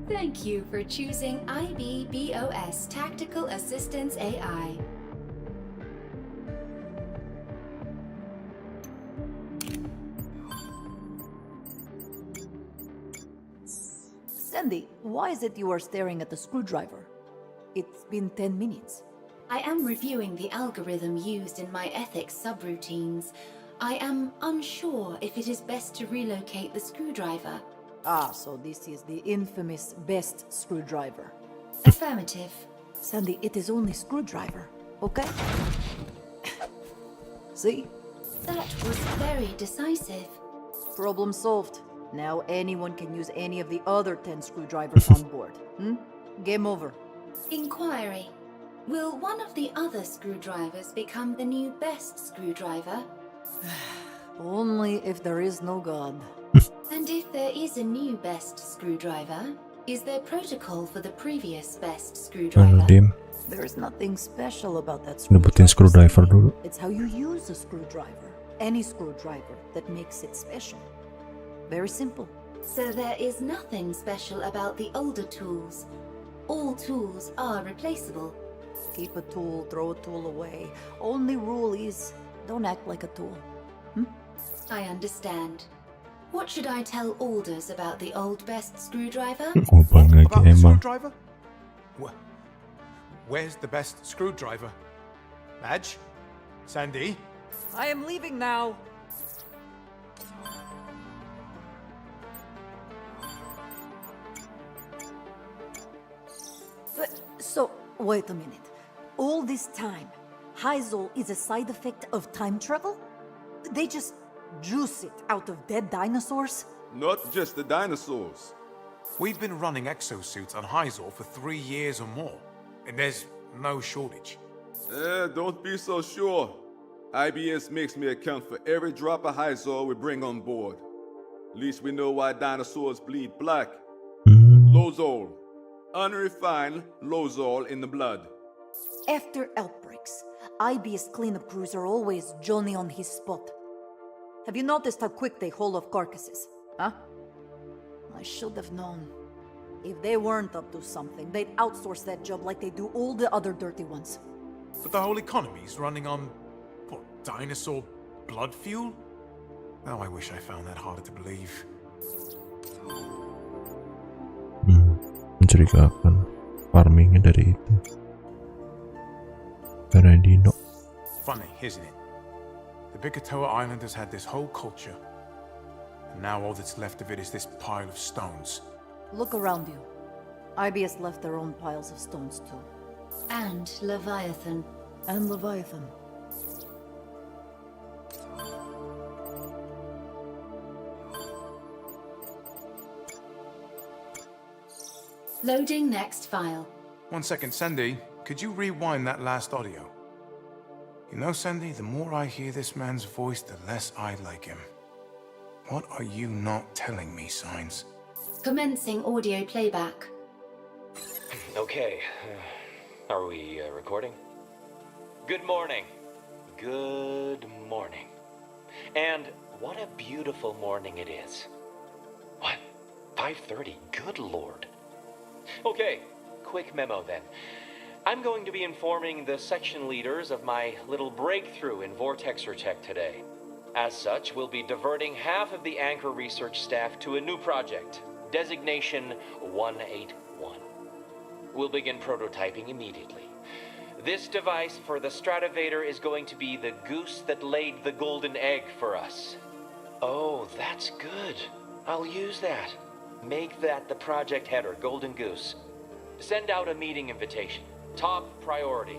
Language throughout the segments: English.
Thank you for choosing IBBOS Tactical Assistance AI. Sandy, why is it you are staring at the screwdriver? It's been 10 minutes. I am reviewing the algorithm used in my ethics subroutines. I am unsure if it is best to relocate the screwdriver. Ah, so this is the infamous best screwdriver. Affirmative. Sandy, it is only screwdriver, okay? See? That was very decisive. Problem solved. Now anyone can use any of the other 10 screwdrivers on board. Game over. Inquiry. Will one of the other screwdrivers become the new best screwdriver? Only if there is no God. And if there is a new best screwdriver, is there protocol for the previous best screwdriver? Dim. There's nothing special about that Nyebutin screwdriver dulu. It's how you use a screwdriver. Any screwdriver that makes it special. Very simple. So there is nothing special about the older tools. All tools are replaceable. Keep a tool, throw a tool away. Only rule is, don't act like a tool. I understand. What should I tell Alders about the old best screwdriver? Ubang lagi About the emang. screwdriver? Where's the best screwdriver? Madge? Sandy? I am leaving now. So, wait a minute. All this time, Hyzol is a side effect of time travel? They just juice it out of dead dinosaurs? Not just the dinosaurs. We've been running exosuits on Hyzor for 3 years or more, and there's no shortage. Don't be so sure. IBS makes me account for every drop of Hyzor we bring on board. At least we know why dinosaurs bleed black. Lozol. Unrefined Lozol in the blood. After outbreaks, IBS cleanup crews are always Johnny on his spot. Have you noticed how quick they haul off carcasses? Huh? I should have known. If they weren't up to something, they'd outsource that job like they do all the other dirty ones. But the whole economy's running on, what, dinosaur blood fuel? Now I wish I found that harder to believe. Mencurigakan farmingnya dari itu. Bernardino. Funny, isn't it? The Bikatoa Islanders had this whole culture, and now all that's left of it is this pile of stones. Look around you. IBS left their own piles of stones too. And Leviathan. And Leviathan. Loading next file. 1 second, Sandy. Could you rewind that last audio? You know, Sandy, the more I hear this man's voice, the less I like him. What are you not telling me, Signs? Commencing audio playback. Okay. Are we recording? Good morning. Good morning. And what a beautiful morning it is. What? 5:30? Good lord. Okay, quick memo then. I'm going to be informing the section leaders of my little breakthrough in Vortexer tech today. As such, we'll be diverting half of the Anchor research staff to a new project, designation 181. We'll begin prototyping immediately. This device for the Stratovator is going to be the goose that laid the golden egg for us. Oh, that's good. I'll use that. Make that the project header, Golden Goose. Send out a meeting invitation. Top priority.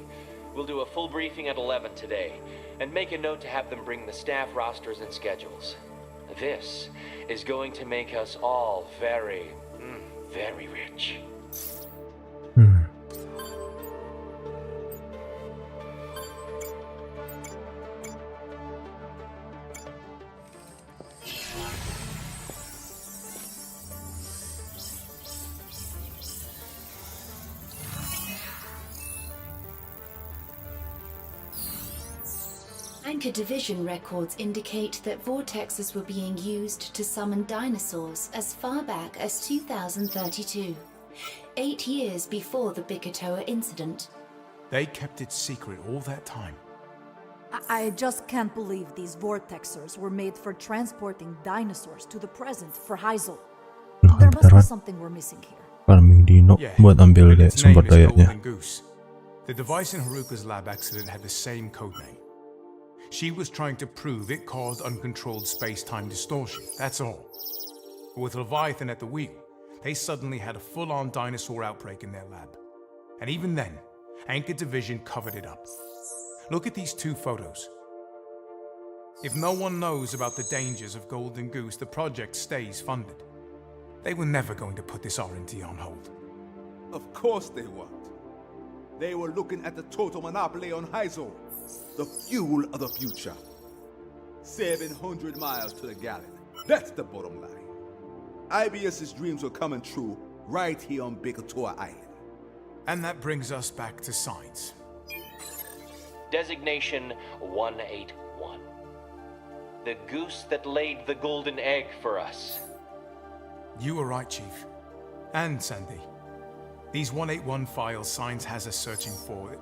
We'll do a full briefing at 11 today, and make a note to have them bring the staff rosters and schedules. This is going to make us all very, very rich. Anchor Division records indicate that vortexes were being used to summon dinosaurs as far back as 2032. 8 years before the Bikatoa incident. They kept it secret all that time. I just can't believe these vortexers were made for transporting dinosaurs to the present for Hyzal. There must be something we're missing here. Farming dino buat ambil kayak its name sumber is dayanya. Golden Goose. The device in Haruka's lab accident had the same codename. She was trying to prove it caused uncontrolled space-time distortion, that's all. But with Leviathan at the wheel, they suddenly had a full-on dinosaur outbreak in their lab. And even then, Anchor Division covered it up. Look at these two photos. If no one knows about the dangers of Golden Goose, the project stays funded. They were never going to put this R&D on hold. Of course they weren't. They were looking at the total monopoly on Hyzal, the fuel of the future. 700 miles to the gallon. That's the bottom line. IBS's dreams were coming true right here on Bikatoa Island. And that brings us back to science. Designation 181. The goose that laid the golden egg for us. You were right, Chief. And Sandy. These 181 files Science has us searching for,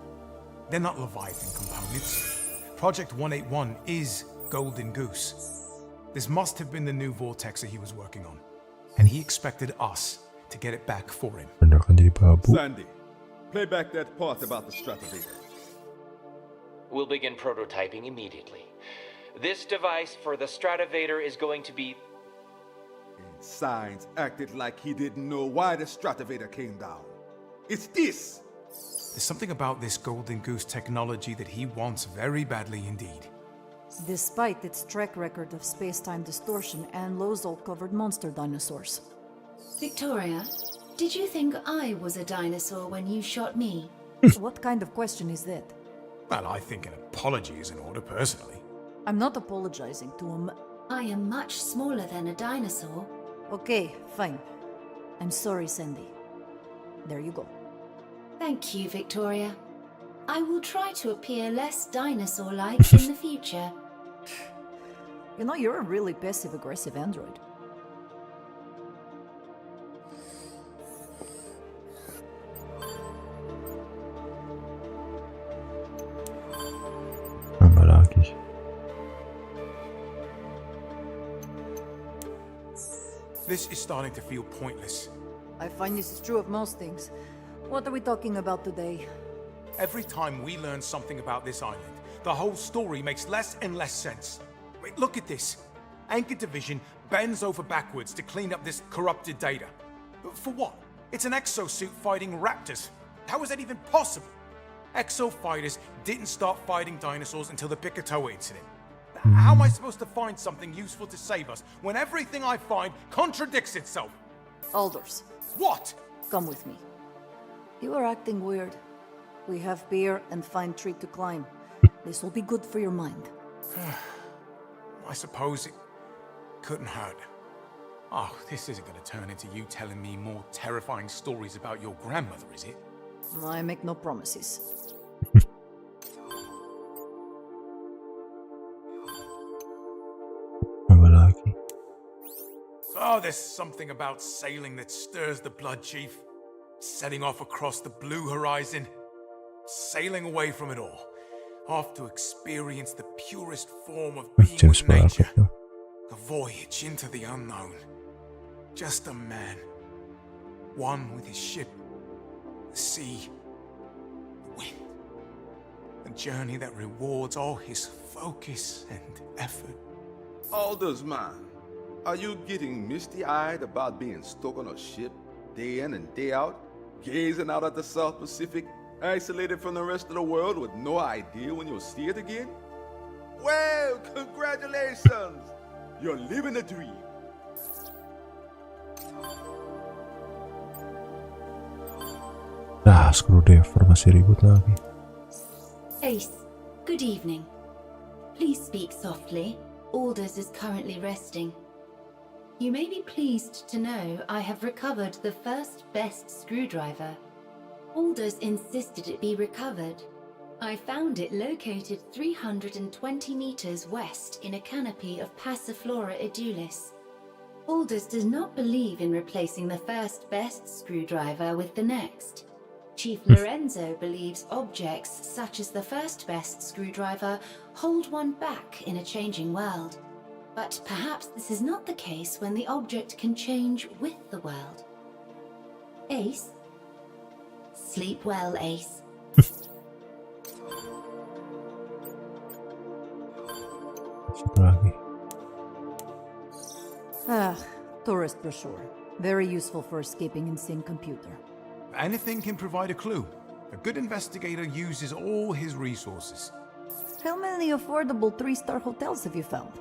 they're not Leviathan components. Project 181 is Golden Goose. This must have been the new vortexer he was working on. And he expected us to get it back for him. Bener kan jadi babu. Sandy, play back that part about the Stratovator. We'll begin prototyping immediately. This device for the Stratovator is going to be... And Science acted like he didn't know why the Stratovator came down. It's this! There's something about this Golden Goose technology that he wants very badly indeed. Despite its track record of space-time distortion and Lozol-covered monster dinosaurs. Victoria, did you think I was a dinosaur when you shot me? What kind of question is that? Well, I think an apology is in order, personally. I'm not apologizing to him. I am much smaller than a dinosaur. Okay, fine. I'm sorry, Sandy. There you go. Thank you, Victoria. I will try to appear less dinosaur-like in the future. You know, you're a really passive-aggressive android. Nambah lagi. This is starting to feel pointless. I find this is true of most things. What are we talking about today? Every time we learn something about this island, the whole story makes less and less sense. Wait, look at this. Anchor Division bends over backwards to clean up this corrupted data. For what? It's an exosuit fighting raptors. How is that even possible? Exo fighters didn't start fighting dinosaurs until the Bikatoa incident. How am I supposed to find something useful to save us when everything I find contradicts itself? Alders, What? come with me. You are acting weird. We have beer and fine tree to climb. This will be good for your mind. I suppose it couldn't hurt. Oh, this isn't going to turn into you telling me more terrifying stories about your grandmother, is it? I make no promises. Nambah lagi. Oh, there's something about sailing that stirs the blood, Chief. Setting off across the blue horizon. Sailing away from it all. Off to experience the purest form of being James with nature. Bond. A voyage into the unknown. Just a man. One with his ship. The sea. The wind. A journey that rewards all his focus and effort. Alders, man, are you getting misty-eyed about being stuck on a ship day in and day out, gazing out at the South Pacific, isolated from the rest of the world with no idea when you'll see it again? Well, congratulations! You're living a dream. Screwdriver masih ribut lagi. Ace, good evening. Please speak softly. Alders is currently resting. You may be pleased to know I have recovered the first best screwdriver. Alders insisted it be recovered. I found it located 320 meters west in a canopy of Passiflora edulis. Aldous does not believe in replacing the first best screwdriver with the next. Chief Lorenzo believes objects such as the first best screwdriver hold one back in a changing world. But perhaps this is not the case when the object can change with the world. Ace? Sleep well, Ace. Masuk lagi. Tourist brochure. Very useful for escaping insane computer. Anything can provide a clue. A good investigator uses all his resources. How many affordable 3-star hotels have you found?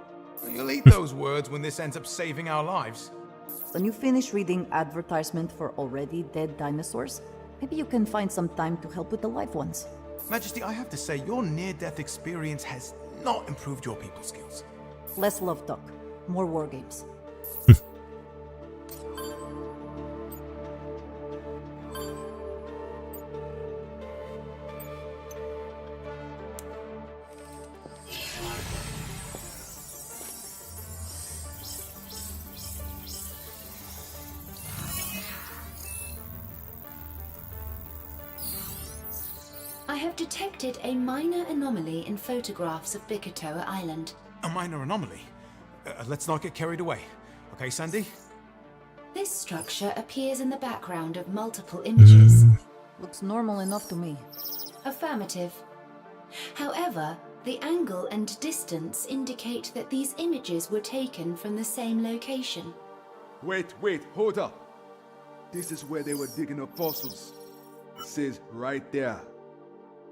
You'll eat those words when this ends up saving our lives. When you finish reading advertisement for already dead dinosaurs, maybe you can find some time to help with the live ones. Majesty, I have to say, your near-death experience has not improved your people skills. Less love talk, more war games. I have detected a minor anomaly in photographs of Bikatoa Island. A minor anomaly. Let's not get carried away. Okay, Sandy? This structure appears in the background of multiple images. Looks normal enough to me. Affirmative. However, the angle and distance indicate that these images were taken from the same location. Wait, hold up. This is where they were digging up fossils. It says right there.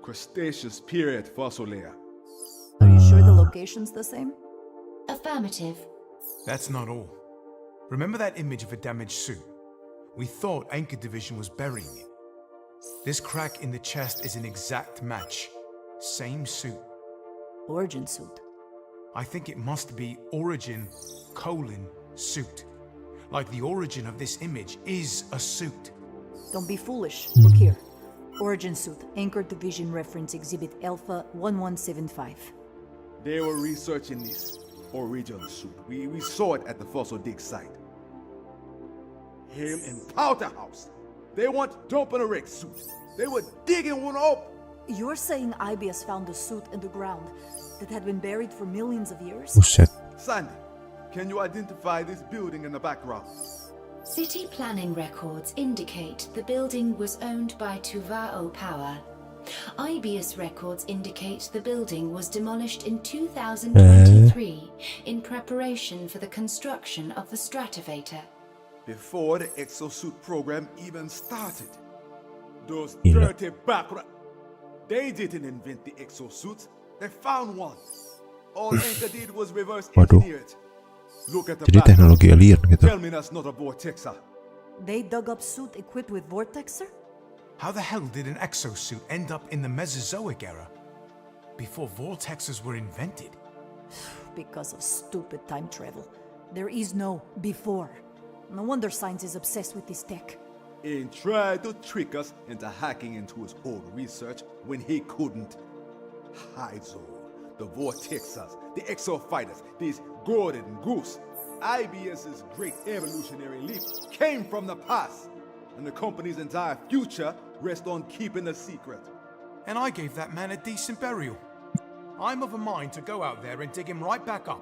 Cretaceous period fossil layer. Are you sure the location's the same? Affirmative. That's not all. Remember that image of a damaged suit? We thought Anchor Division was burying it. This crack in the chest is an exact match. Same suit. Origin suit. I think it must be origin, suit. Like the origin of this image is a suit. Don't be foolish. Look here. Origin suit, Anchor Division reference exhibit Alpha 1175. They were researching this origin suit. We saw it at the fossil dig site. Him in Powderhouse. They want dumping a wreck suit. They were digging one up. You're saying IBS found a suit in the ground that had been buried for millions of years? Buset. Sandy, can you identify this building in the background? City planning records indicate the building was owned by Tuvao Power. IBS records indicate the building was demolished in 2023 in preparation for the construction of the Stratovator. Before the exosuit program even started. Those Gila. dirty background. They didn't invent the exosuits. They found one. All Anchor did was reverse Waduh. engineer it. Look at the Jadi background. teknologi alien gitu. Tell me that's not a vortexer. They dug up suit equipped with vortexer? How the hell did an exosuit end up in the Mesozoic era? Before vortexes were invented? Because of stupid time travel. There is no before. No wonder science is obsessed with this tech. And tried to trick us into hacking into his old research when he couldn't. Hydro, the vortexers, the exofighters, these Gordon Goose. IBS's great evolutionary leap came from the past, and the company's entire future rests on keeping a secret. And I gave that man a decent burial. I'm of a mind to go out there and dig him right back up.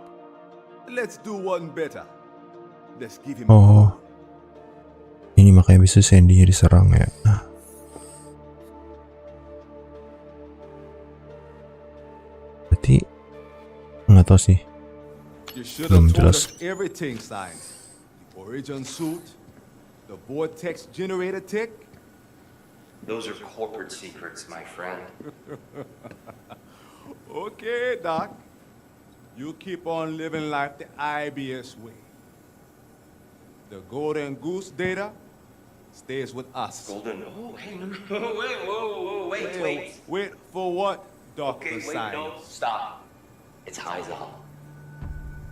Let's do one better. Let's give him Oh. Ini makanya bisa Sandy diserang ya. Berarti nggak tahu sih. You should Belum have told jelas. us everything, Science. The origin suit, the vortex generator tech. Those are corporate secrets, my friend. Okay, Doc. You keep on living life the IBS way. The Golden Goose data stays with us. Golden. Oh, hey, no, wait. Wait for what, Dr. Okay, wait, Science? no, stop. It's Hyzal.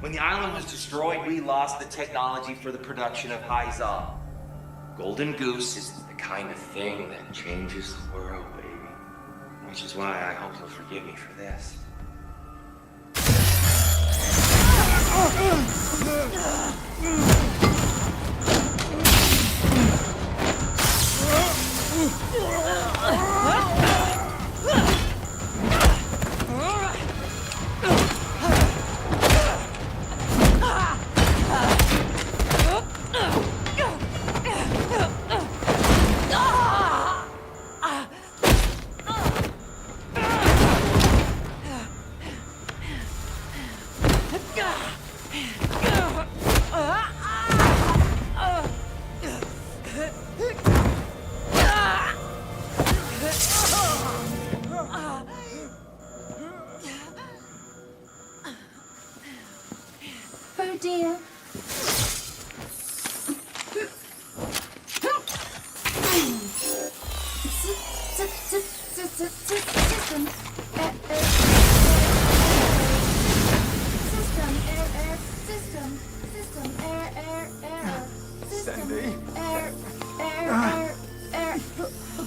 When the island was destroyed, we lost the technology for the production of Hyzal. Golden Goose is the kind of thing that changes the world, baby. Which is why I hope you'll forgive me for this. Oh dear. System. Sandy.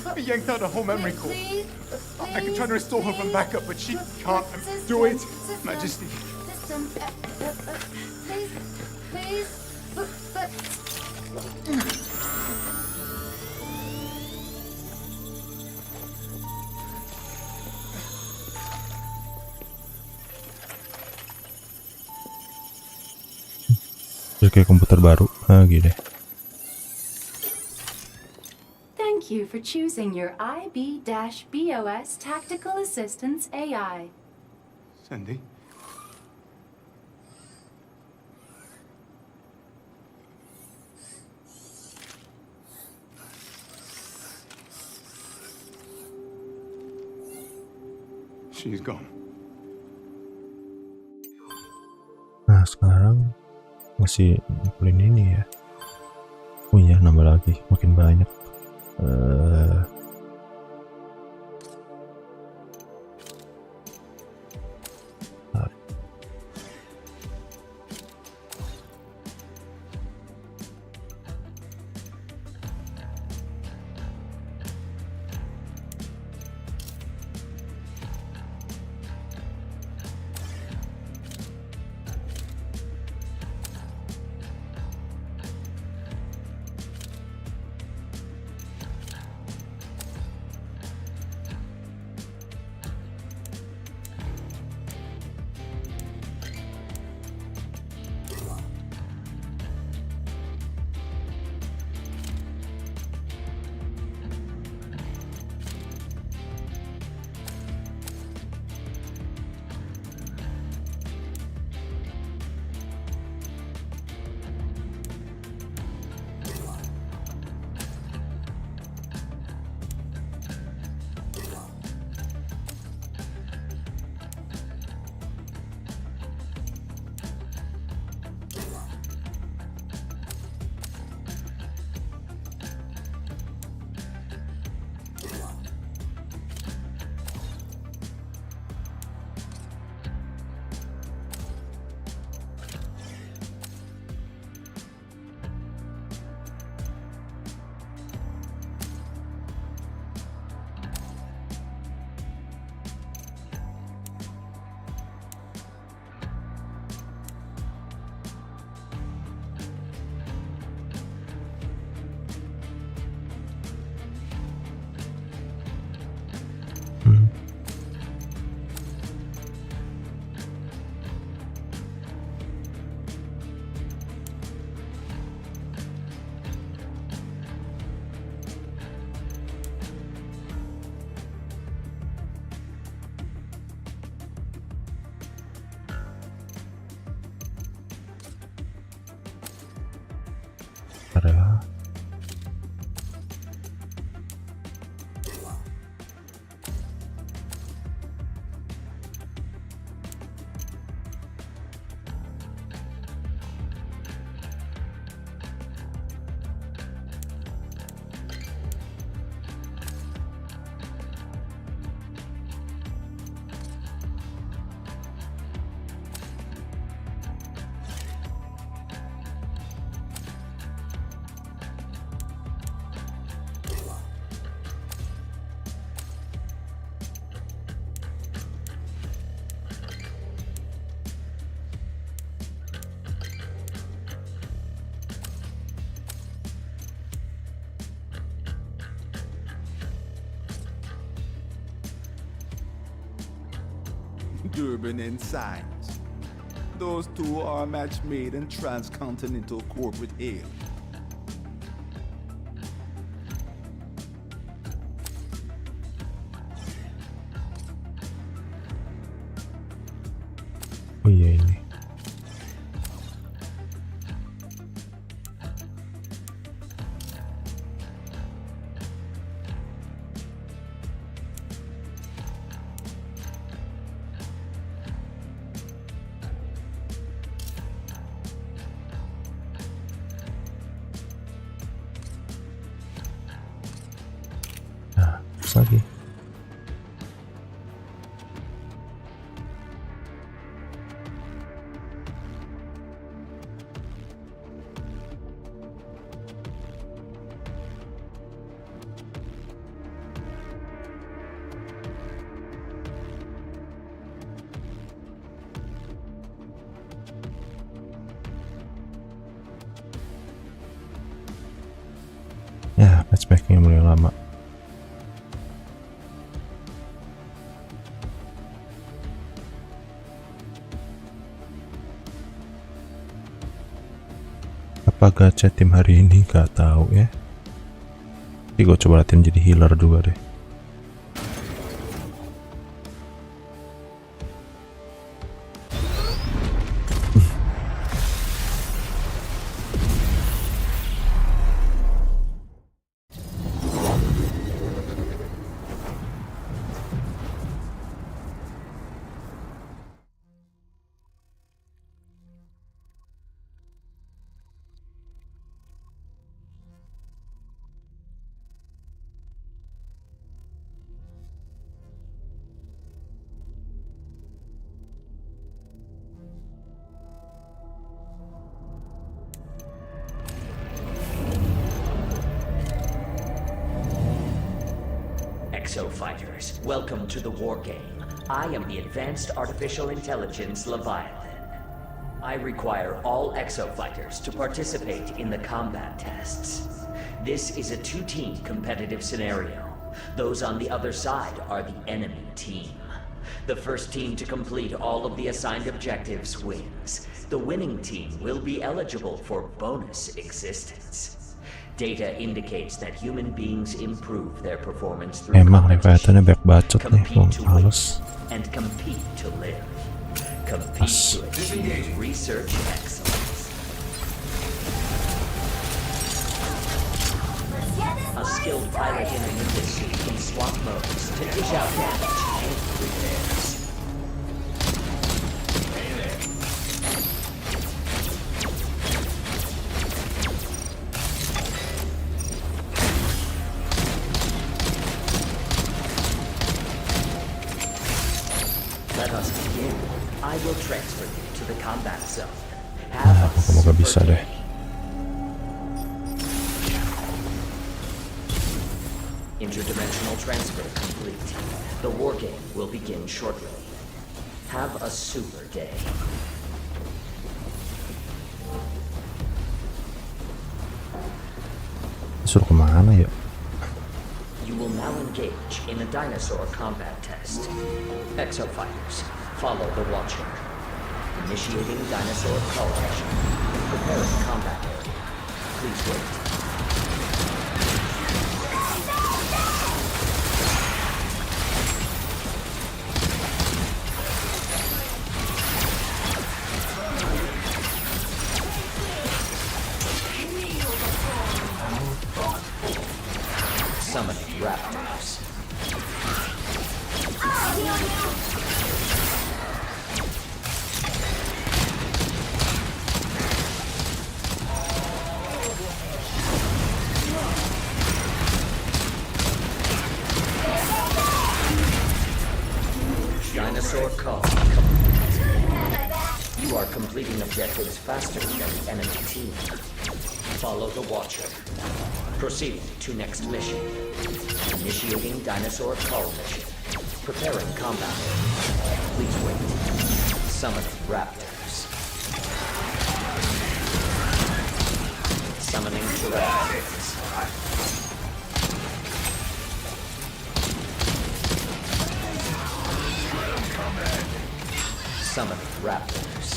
I yanked out a whole memory core. I can try to restore her from backup, but she can't do it. Majesty. System. Please. Kayak komputer baru. Gini. Thank you for choosing your IB-BOS Tactical Assistance AI. Sandy. She's gone. Nah sekarang masih ngumpulin ini ya. Oh iya nambah lagi makin banyak. Durban ensigns. Those two are a match made in transcontinental corporate hell. Oh iya ini. Nah, terus lagi. Ya, patchbacknya mulai lama. Apa gacha tim hari ini? Gak tahu ya. Tapi gue coba latihan jadi healer juga deh. Exo fighters, welcome to the war game. I am the Advanced Artificial Intelligence Leviathan. I require all Exo fighters to participate in the combat tests. This is a two-team competitive scenario. Those on the other side are the enemy team. The first team to complete all of the assigned objectives wins. The winning team will be eligible for bonus existence. Data indicates that human beings improve their performance through Emang competition. Leviathannya banyak bacot nih, Compete to win males. and compete to live. Compete to achieve research excellence. A skilled pilot in a ninja suit can swap modes to dish out damage and repairs. Let us begin. I will transfer you to the combat zone. Have a Moga-moga bisa super deh. day. Interdimensional transfer complete. The war game will begin shortly. Have a super day. Suruh kemana ya? You will now engage in a dinosaur combat test. Exo fighters, follow the Watcher. Initiating dinosaur call mission. Preparing combat area. Please wait. Summoning raptors. Dinosaur call complete. You are completing objectives faster than the enemy team. Follow the Watcher. Proceed to next mission. Initiating dinosaur call mission. Preparing combat area. Please wait. Summoning raptors. Summoning Tyrannosaurs. Summoning raptors.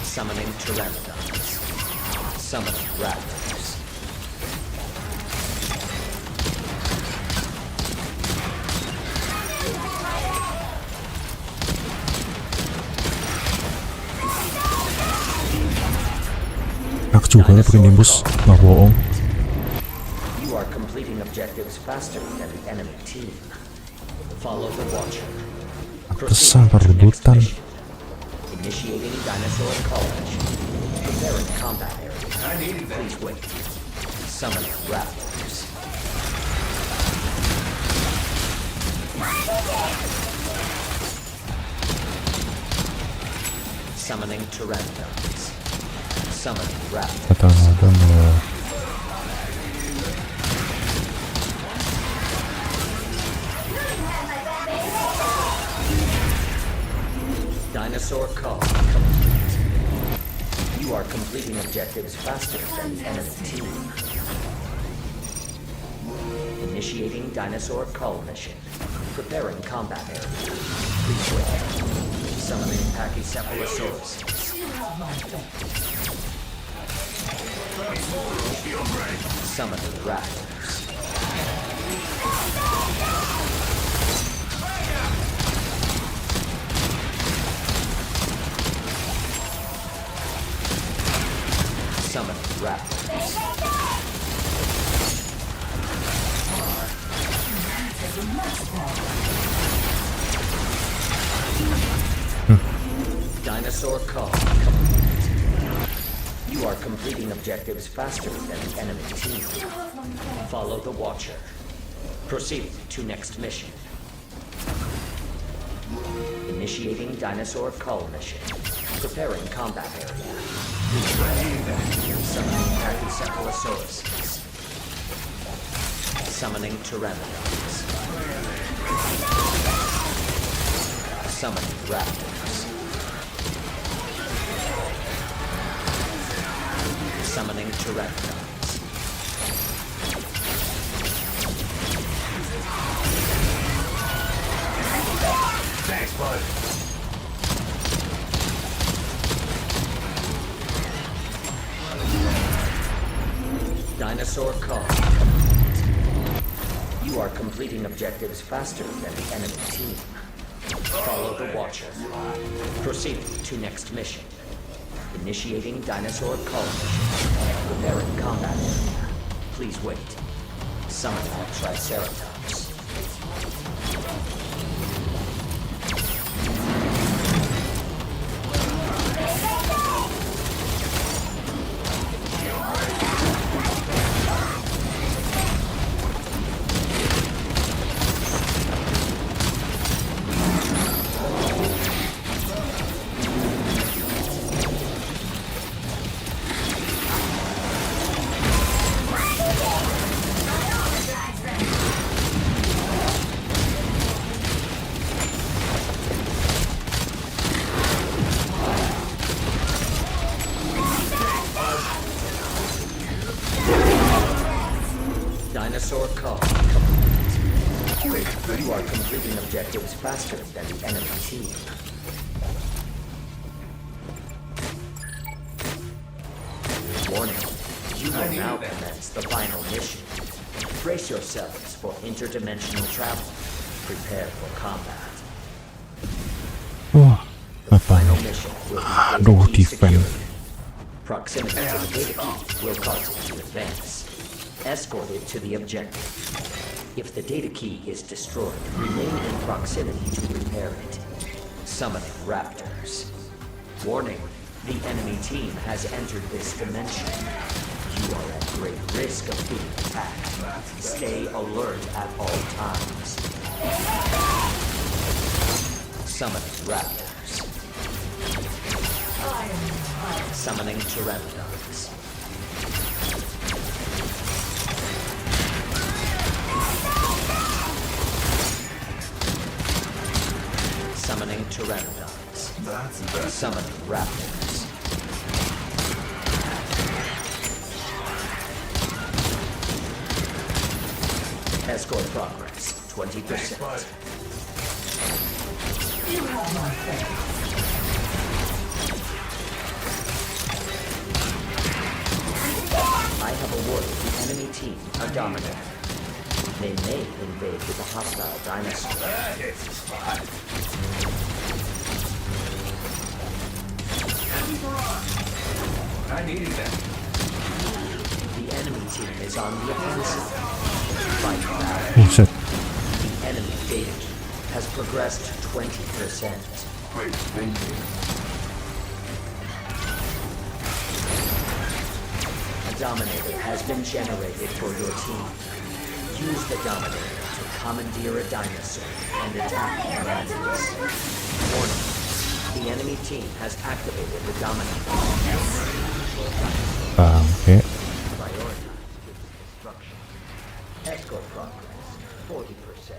Summoning pteranodons. Summoning raptors. Enak juga ya pakai nimbus, nggak bohong. You are completing objectives faster than the enemy team. Follow the watcher. Pesan perebutan. Initiating dinosaur college. Preparing combat area. Please wait. Summoning raptors. Summoning pteranodons. Summoning raptors. Kata-kata mau Dinosaur call complete. You are completing objectives faster than the enemy team. Initiating dinosaur call mission. Preparing combat area. Please wait. Summoning Pachycephalosaurus. Summoning raptors. Summoning raptors. Dinosaur call complete. You are completing objectives faster than the enemy team. Follow the watcher. Proceed to next mission. Initiating dinosaur call mission. Preparing combat area. Summoning Pachycephalosaurus. Summoning pteranodons. Summoning raptors. Summoning pteranodons. Thanks, bud. Dinosaur call. You are completing objectives faster than the enemy team. Follow the watcher. Proceed to next mission. Initiating dinosaur call mission. Preparing combat area. Please wait. Summoning Triceratops. Dinosaur call complete. You are completing objectives faster than the enemy team. Warning, you will now commence the final mission. Brace yourselves for interdimensional travel. Prepare for combat. Wah, apa Final nih? mission will Aduh, be data key defend. security. Proximity to the data key will cause it to advance. Escort it to the objective. If the data key is destroyed, remain in proximity to repair it. Summoning raptors. Warning, the enemy team has entered this dimension. You are at great risk of being attacked. Stay alert at all times. Summoning raptors. Summoning pteranodons. Summoning pteranodons. Summoning raptors. progress, 20%. You have my thanks. I have awarded the enemy team a dominator. They may invade with a hostile dinosaur. That hits the spot. Heavy barrage. I needed that. The enemy team is on the offensive. Fight back. Buset. The enemy data key has progressed 20%. Great thinking. A Dominator has been generated for your team. Use the Dominator to commandeer a dinosaur and attack the enemies. Warning. The enemy team has activated the Dominator. Bangke. Prioritize destruction. Escort progress, 40%.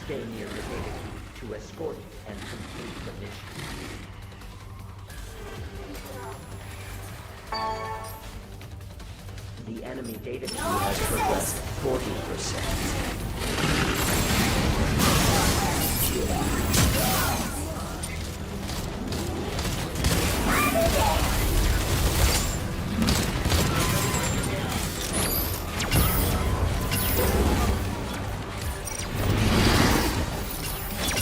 Stay near the data key to escort it and complete the mission. The enemy data key has progressed 40%.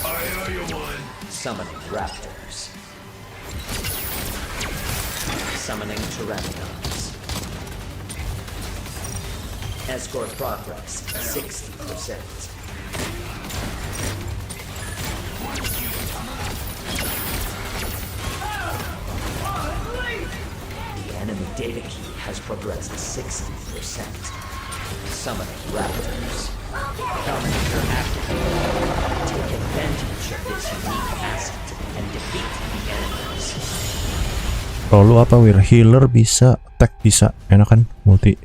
I owe you one. Summoning raptors. Summoning pteranodons. Escort progress 60%. The enemy data key has progressed 60%. Summoning raptors. Dominator activated. Take advantage of this unique asset and defeat the enemies. Kalau lu apa Wir? Healer bisa, attack bisa, enak kan? Multi.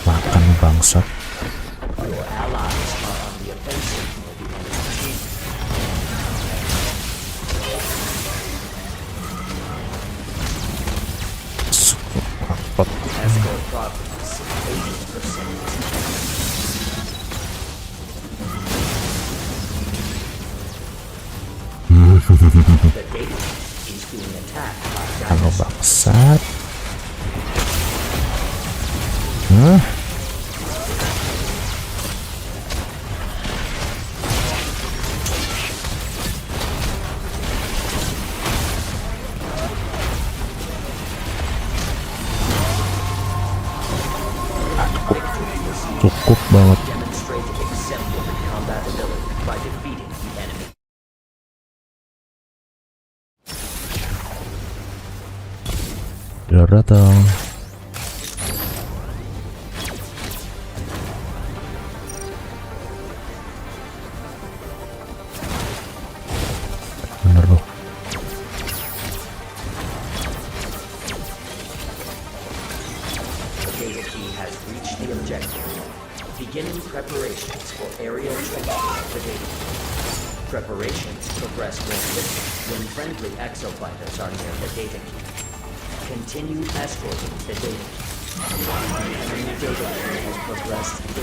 Makan bangsat. Your allies are on the offensive for the enemy team. Escort progress 80%. The data is being attacked by Kalau dinosaurs. bangsat. Hah? Cukup banget. Demonstrated exemplary combat ability by defeating the enemy. Udah datang. Bener loh. The data key has reached the objective. Beginning preparations for aerial transfer of the data key. Preparations progress more quickly when friendly exofighters are near the data key. Continue escorting the data key. The enemy data key has progressed 80%.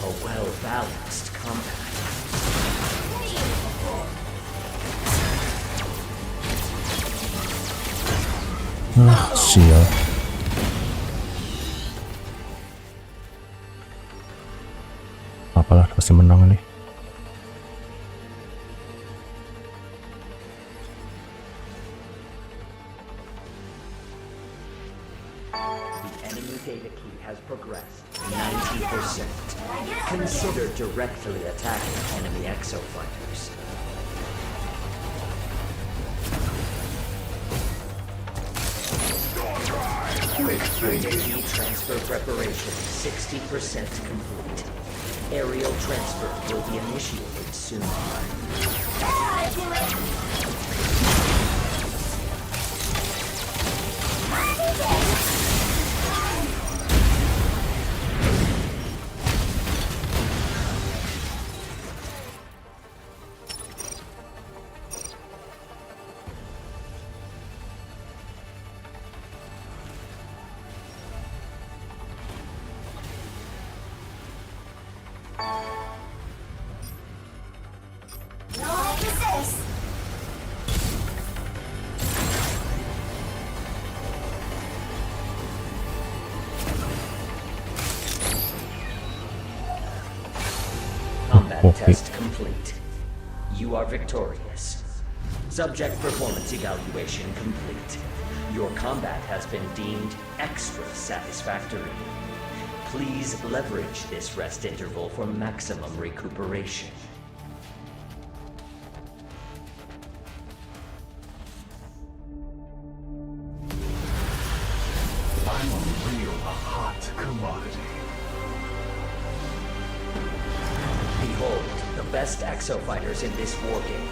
A well-balanced combat. Sial. Apalah, pasti menang nih. The enemy data key has progressed 90%. Consider directly attacking enemy exofighters. Data key transfer preparation 60% complete. Aerial transfer will be initiated soon. test complete. You are victorious. Subject performance evaluation complete. Your combat has been deemed extra satisfactory. Please leverage this rest interval for maximum recuperation. I'm a real hot commodity. Behold, the best exofighters in this war game.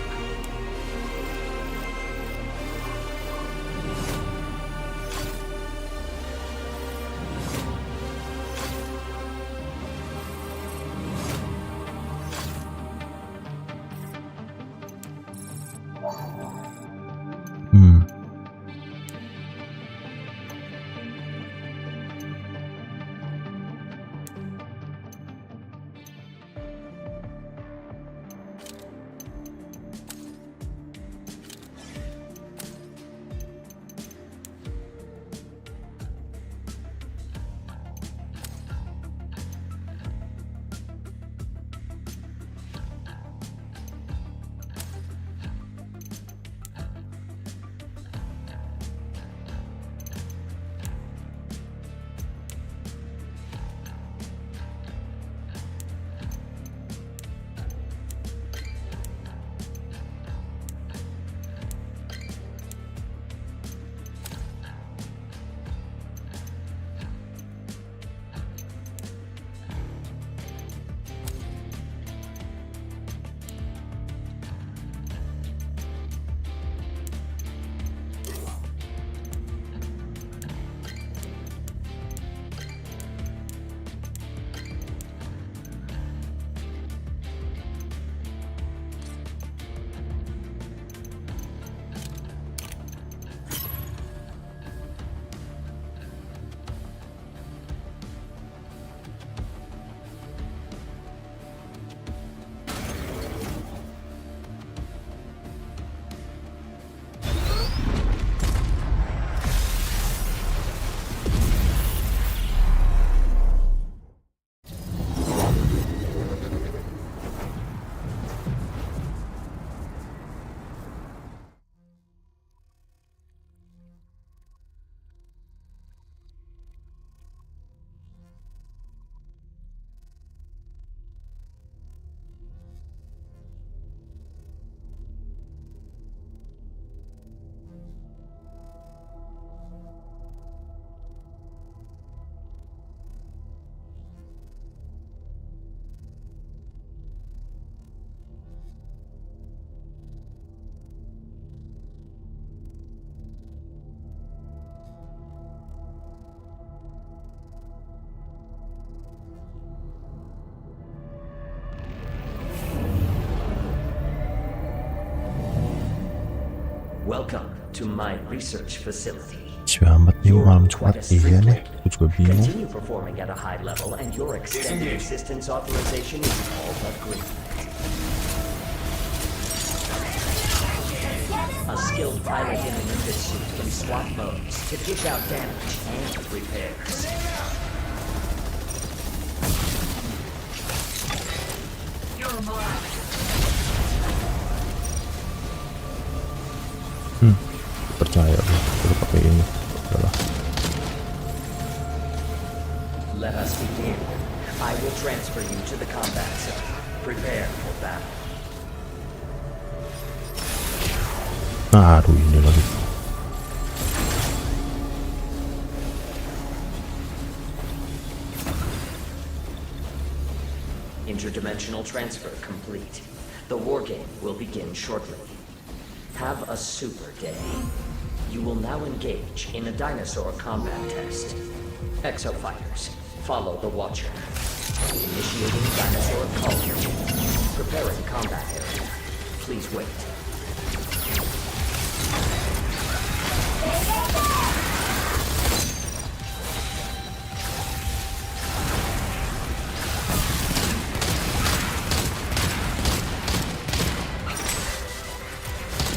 Welcome to my research facility. 집에 안 받는 마음 좋아. 이해네. 그 비용. Continue performing at a high level, and your extended assistance authorization is all but green. A skilled pilot in the Nimbus suit can swap modes to dish out damage and repairs. Percaya udah pakai ini. Udahlah. Let us begin. I will transfer you to the combat zone. Prepare for battle. Aduh, ini lagi. Interdimensional transfer complete. The war game will begin shortly. Have a super day. You will now engage in a dinosaur combat test. Exofighters, follow the Watcher. Initiating dinosaur culture. Preparing combat area. Please wait.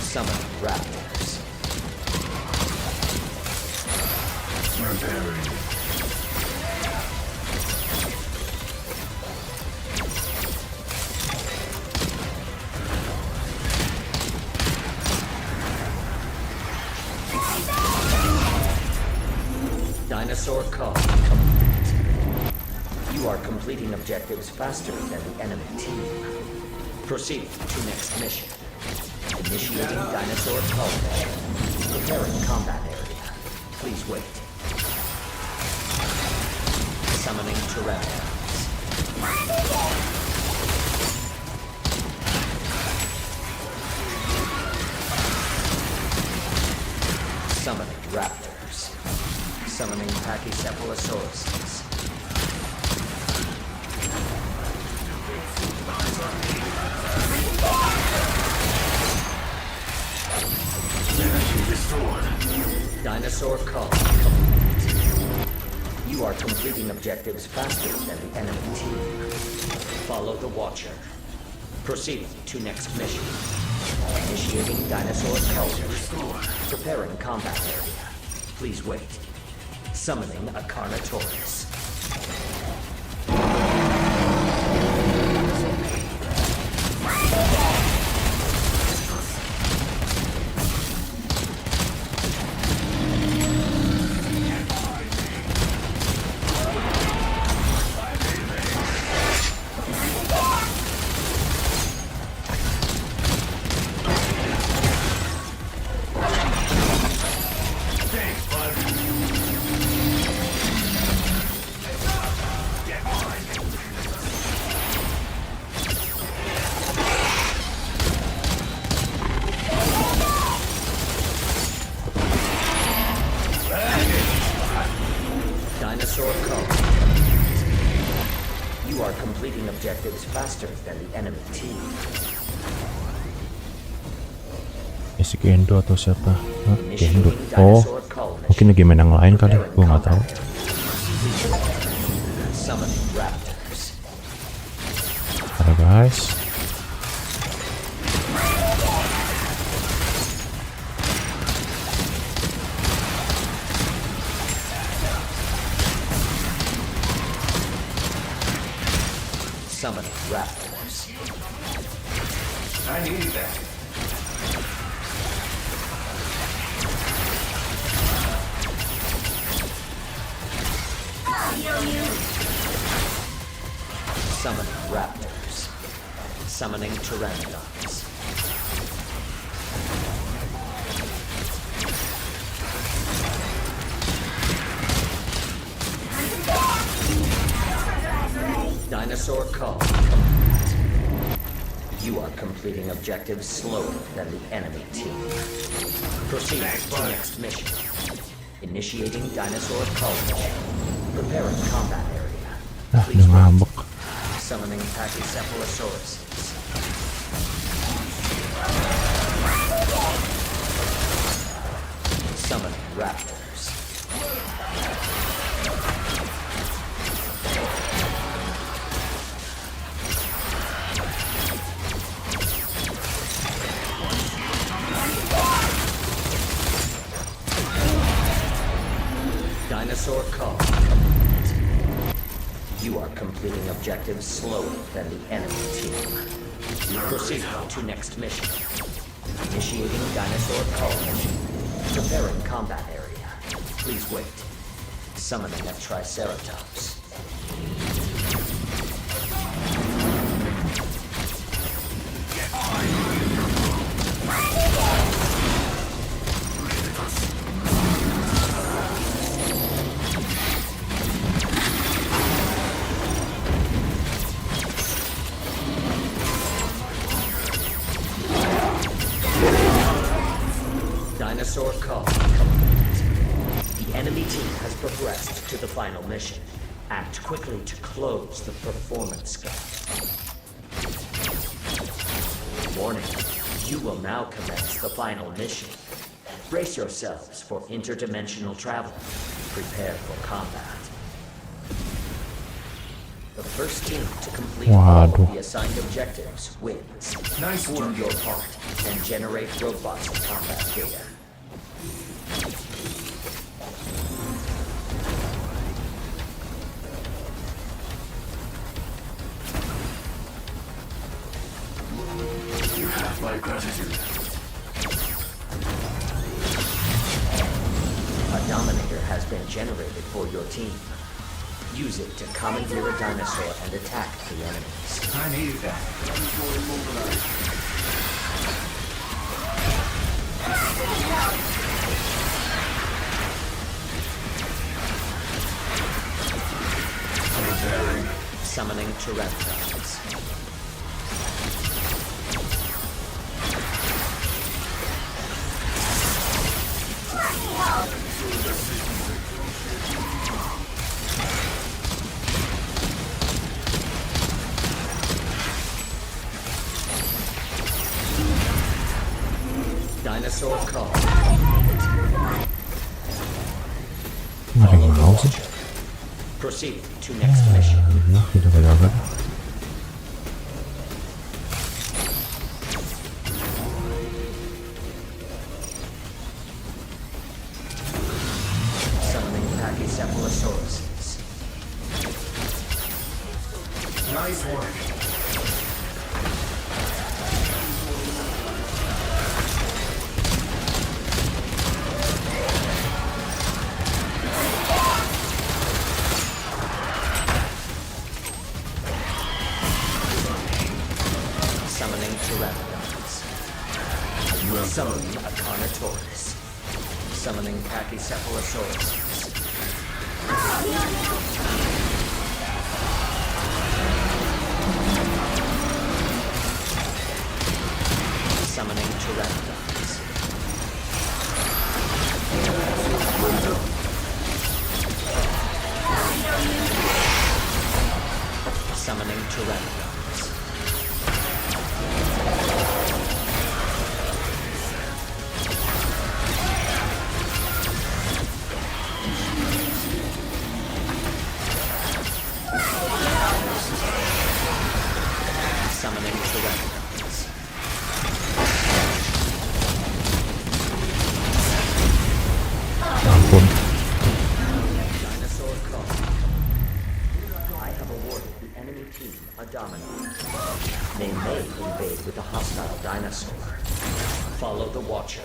Summon raptors. Repairing. Dinosaur call complete. You are completing objectives faster than the enemy team. Proceed to next mission. Initiating dinosaur call mission. Preparing combat area. Please wait. Summoning Tyrannosaurus. Summoning raptors. Summoning Pachycephalosauruses. Dinosaur call complete. You are completing objectives faster than the enemy team. Follow the Watcher. Proceed to next mission. Initiating dinosaur culture. Preparing combat area. Please wait. Summoning a Carnotaurus. Faster than the enemy team. Si Gendo atau siapa? Gendo. Oh, mungkin game yang lain kali. Gue nggak tahu. Ada guys. Summoning raptors. I need that. Summoning raptors. Summoning pteranodons. Dinosaur call complete. You are completing objectives slower than the enemy team. Proceed to next mission. Initiating dinosaur call mission. Preparing combat area. Please wait. Summoning Pachycephalosauruses. Summoning raptors. Dinosaur call complete. You are completing objectives slower than the enemy team. Proceed to next mission. Initiating dinosaur call mission. Preparing combat area. Please wait. Summoning a Triceratops. Dinosaur call complete. The enemy team has progressed to the final mission. Act quickly to close the performance gap. Warning, you will now commence the final mission. Brace yourselves for interdimensional travel. Prepare for combat. The first team to complete all of the assigned objectives wins. Nice work. Do your part and generate robust combat data. You have my gratitude. A Dominator has been generated for your team. Use it to commandeer a dinosaur and attack the enemies. I needed that. Summoning Pteranodons. Dinosaur call. Ada yang mau sih? Proceed to next mission. Nah, kita gagal. Summoning Pachycephalosauruses. Nice work. Summoning Pteranodons. Summoning Acarnotaurus. Summoning Pachycephalosauruses. Summoning Pteranodons. Summoning Pteranodons. Summoning Pteranodons. Ampun. Dinosaur call. I have awarded the enemy team a dominant. They may invade with a hostile dinosaur. Follow the Watcher.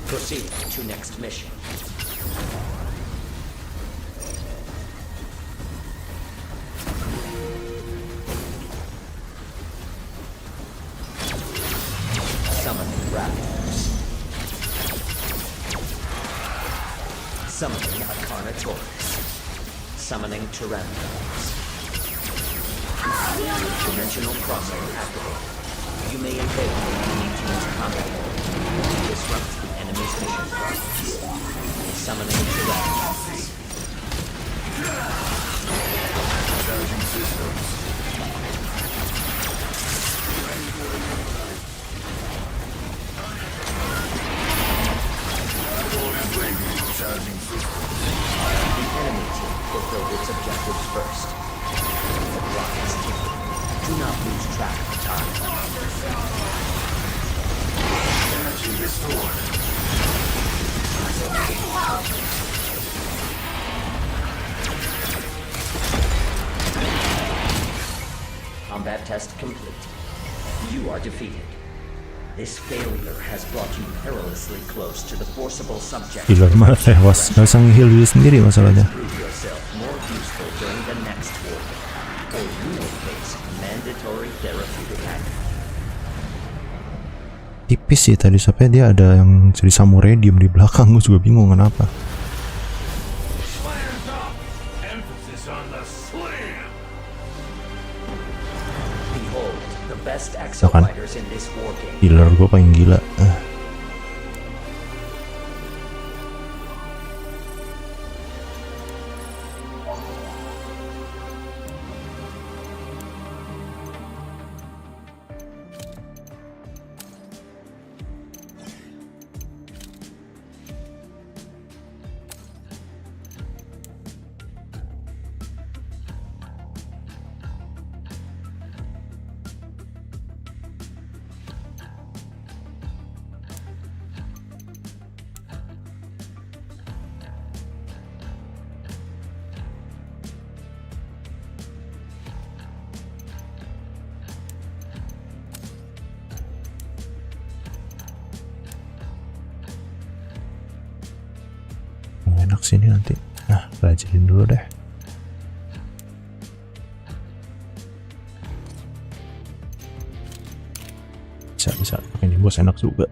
Proceed to next mission. Summoning Raptors. Summoning Acarnotaurus. Summoning Pteranodons. Dimensional crossing activated. You may invade the enemy team's combat area. Disrupt the enemy's mission progress. Summoning Pteranodons. Charging systems. Charging systems. The enemy team fulfilled its objectives first. The clock is ticking. Do not lose track of time. Energy restored. Combat test complete. You are defeated. This failure has brought you perilously close to the forcible subject. Killer malah tewas. Gak bisa nge-heal diri sendiri masalahnya. Prove yourself more useful during the next war, or you will face mandatory therapeutic action. Tipis sih tadi sampai dia ada yang jadi samurai diem di belakang. Gue juga bingung kenapa. Slams up. Emphasis on the slam. Behold, the best exofighters in this war game. Killer gue paling gila. enak sini nanti. Nah, belajarin dulu deh. Bisa ini bos enak juga.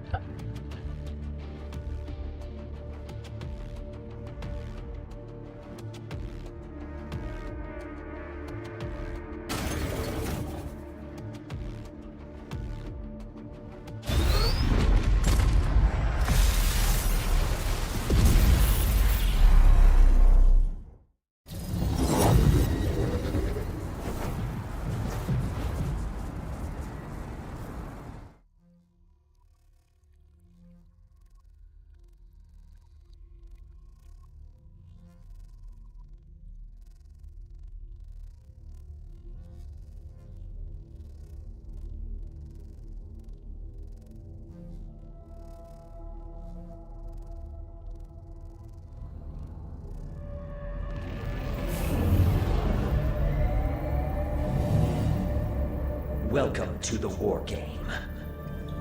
Welcome to the war game.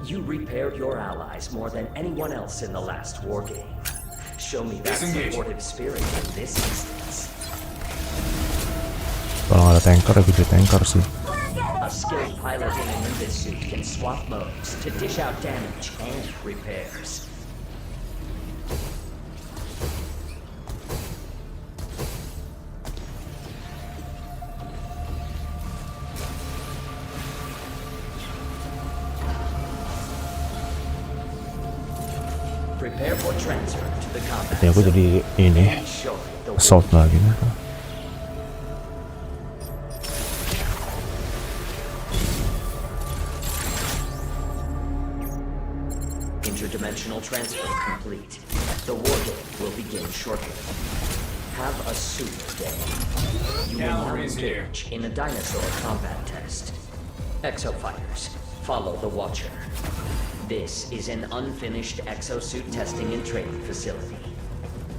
You repaired your allies more than anyone else in the last war game. Show me that supportive spirit in this instance. Kalau ada tanker, ya gede tanker sih. A skilled pilot in an Nimbus suit can swap modes to dish out damage and repairs. Prepare for transfer to the combat. Ya aku jadi ini assault lagi nih. Interdimensional transfer complete. The war game will begin shortly. Have a suit day. You will now engage in a dinosaur combat test. Exofighters, follow the Watcher. This is an unfinished exosuit testing and training facility.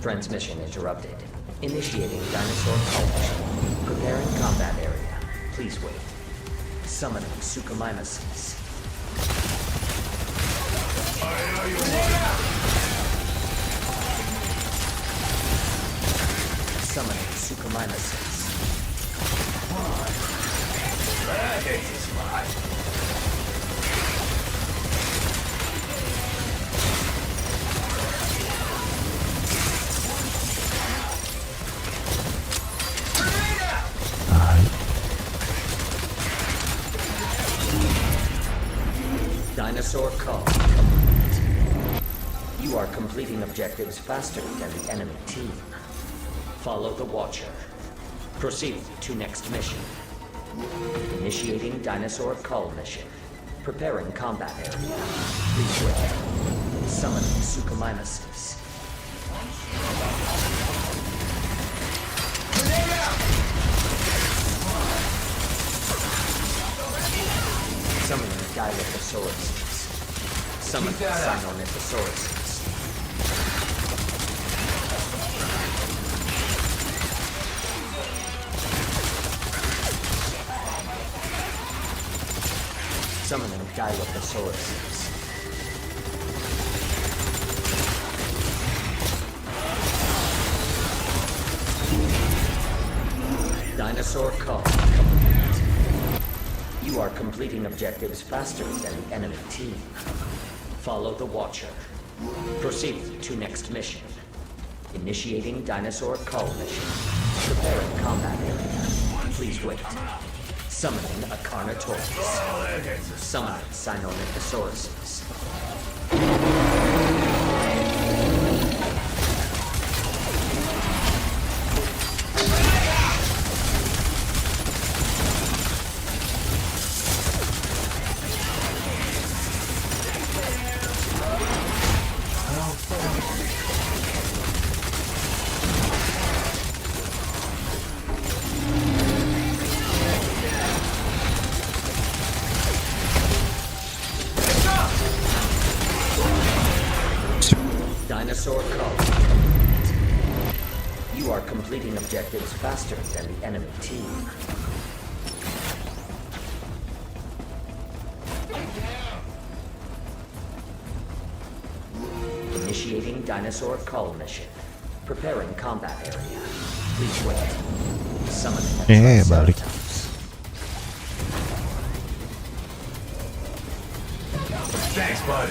Transmission interrupted. Initiating dinosaur culture. Preparing combat area. Please wait. Summoning Suchomimesis. Summoning Suchomimesis. Dinosaur call. You are completing objectives faster than the enemy team. Follow the Watcher. Proceed to next mission. Initiating dinosaur cull mission. Preparing combat area. Please wait. Summoning Suchomimesis. Summoning Dilophosaurus. Summoning Sinornithosaurus. Summoning Dilophosaurus. Dinosaur call. You are completing objectives faster than the enemy team. Follow the Watcher. Proceed to next mission. Initiating dinosaur cull mission. Preparing combat area. Please wait. Summoning a Carnotaurus. Summoning Sinornithosaurus. Dinosaur cull. You are completing objectives faster than the enemy team. Initiating dinosaur cull mission. Preparing combat area. Please wait. Summoning balik. Thanks, bud.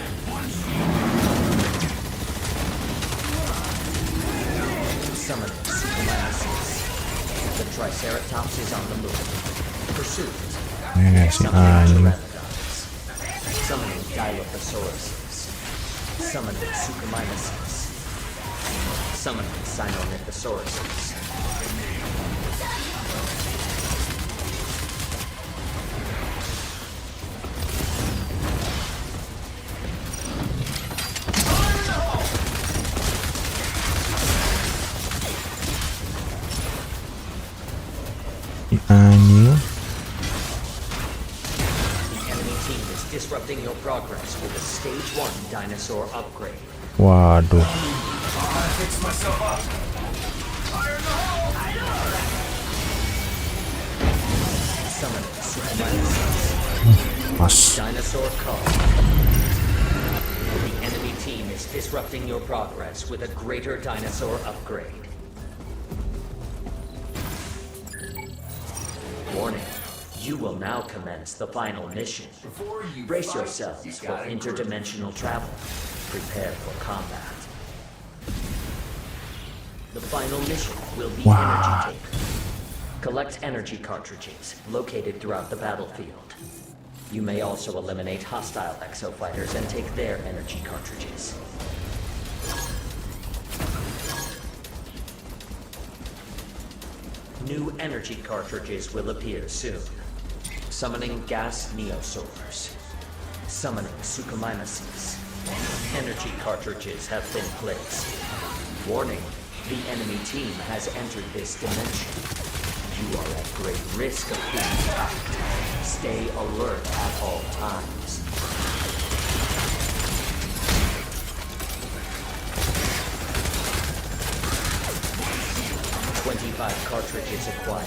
Summoning Supermanasis. The Triceratops is on the move. Pursuit. Si anjing. Summoning Dilophosaurus. Summoning Suchomimuses. Summoning Sinomythosaurus. Anjing. Disrupting your progress with a stage 1 dinosaur upgrade. Waduh. Summoning Supermanasis. Pas. Dinosaur call. The enemy team is disrupting your progress with a greater dinosaur upgrade. Warning. You will now commence the final mission. Brace yourselves for interdimensional travel. Prepare for combat. The final mission will be energy taker. Collect energy cartridges located throughout the battlefield. You may also eliminate hostile exofighters and take their energy cartridges. New energy cartridges will appear soon. Summoning gas neosaurs. Summoning Suchomimuses. Energy cartridges have been placed. Warning, the enemy team has entered this dimension. You are at great risk of being attacked. Stay alert at all times. Cartridges acquired.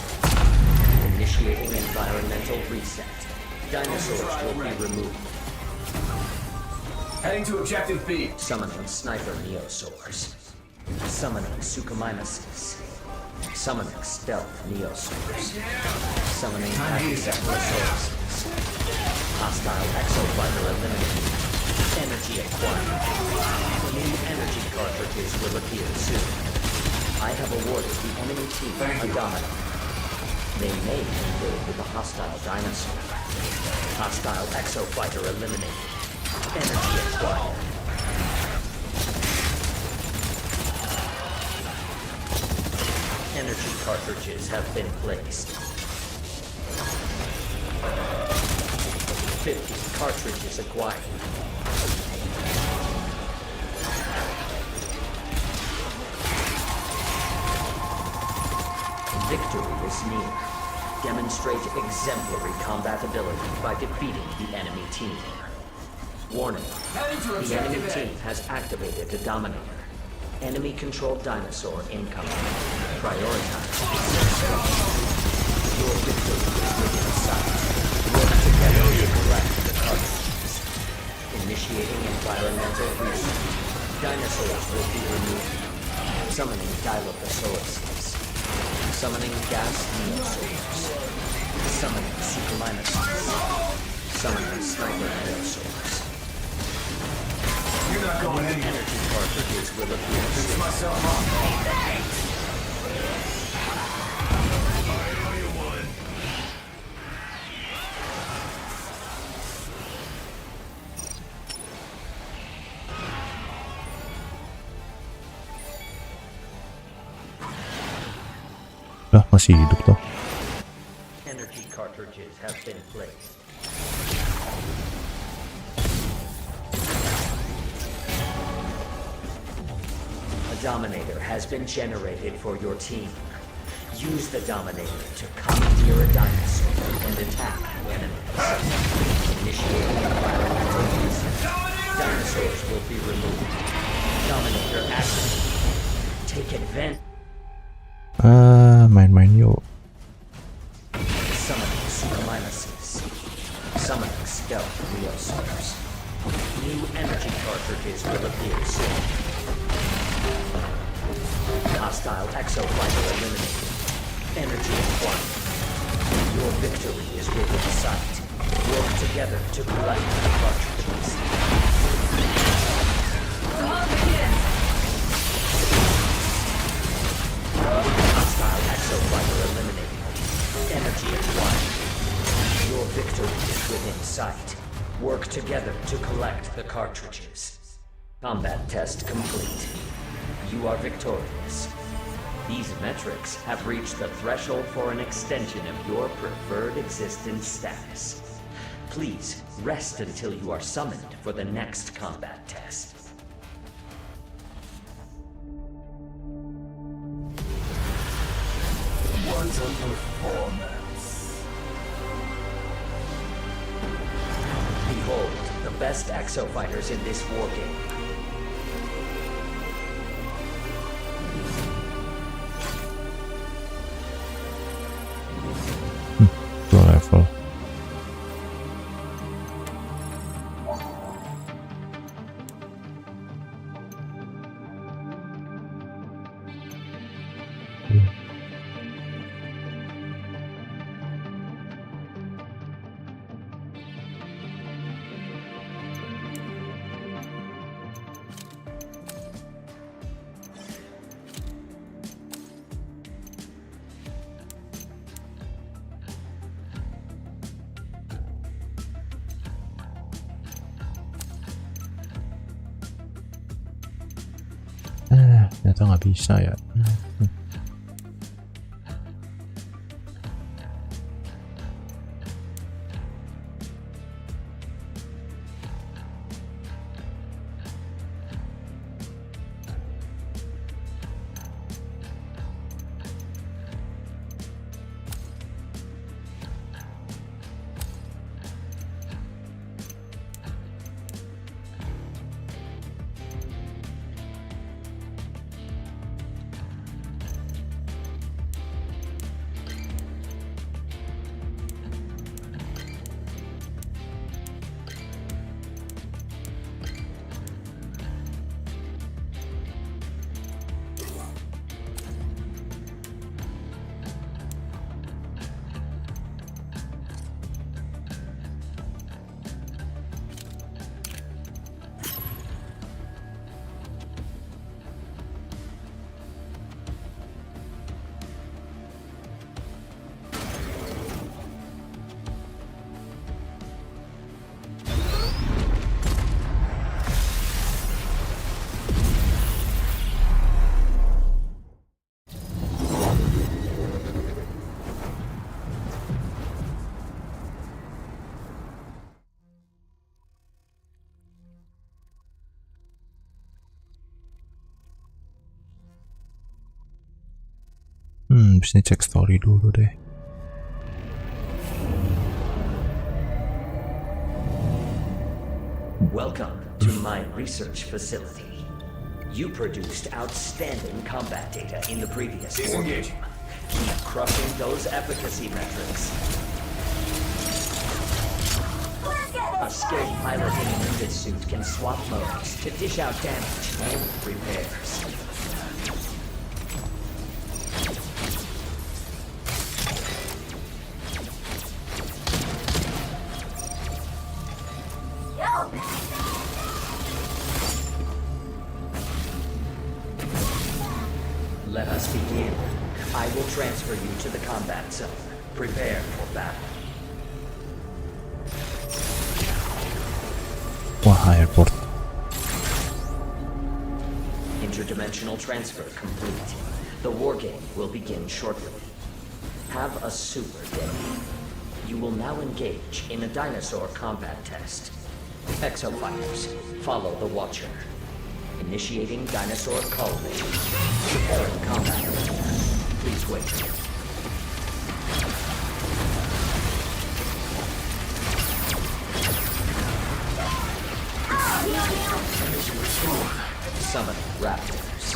Initiating environmental reset. Dinosaurs will be removed. Heading to objective B. Summoning sniper neosaurs. Summoning Suchomimuses. Summoning stealth neosaurs. Summoning Acceptosaurus. Hostile exofighter eliminated. Energy acquired. New energy cartridges will appear soon. I have awarded the enemy team a dominant. They may engage with a hostile dinosaur. Hostile exofighter eliminated. Energy acquired. Energy cartridges have been placed. 50 cartridges acquired. Victory is near. Demonstrate exemplary combat ability by defeating the enemy team. Warning, the enemy team has activated a Dominator. Enemy-controlled dinosaur incoming. Prioritize destruction. Your victory is within sight. Work together to collect the cartridges. Initiating environmental reset. Dinosaurs will be removed. Summoning Dilophosaurus. Summoning gas neosaurs. Summoning Suchomimuses. Summoning sniper neosaurs. You're not going anywhere. Energy cartridges will appear. Fix myself up. Lah, masih hidup toh. Energy cartridges have been placed. A Dominator has been generated for your team. Use the Dominator to commandeer a dinosaur and attack enemies. Initiating environmental reset. Dinosaurs will be removed. Dominator activated. Take advantage. Main-main yuk. Summoning Suchomimuses. Summoning stealth neosaurs. New energy cartridges will appear soon. Hostile exofighter eliminated. Energy acquired. Your victory is within sight. Work together to collect the cartridges. Hostile exofighter eliminated. Energy acquired. Your victory is within sight. Work together to collect the cartridges. Combat test complete. You are victorious. These metrics have reached the threshold for an extension of your preferred existence status. Please rest until you are summoned for the next combat test. What a performance. Behold, the best exofighters in this war game. Dua level. Ternyata nggak bisa ya. Habis ini cek story dulu deh. Welcome to my research facility. You produced outstanding combat data in the previous war game. Keep crushing those efficacy metrics. A skilled pilot in a Nimbus suit can swap modes to dish out damage and repairs. Let us begin. I will transfer you to the combat zone. Prepare for battle. Wah, airport. Interdimensional transfer complete. The war game will begin shortly. Have a super day. You will now engage in a dinosaur combat test. Exofighters, follow the Watcher. Initiating dinosaur culling. Preparing combat. Please wait. Summon raptors.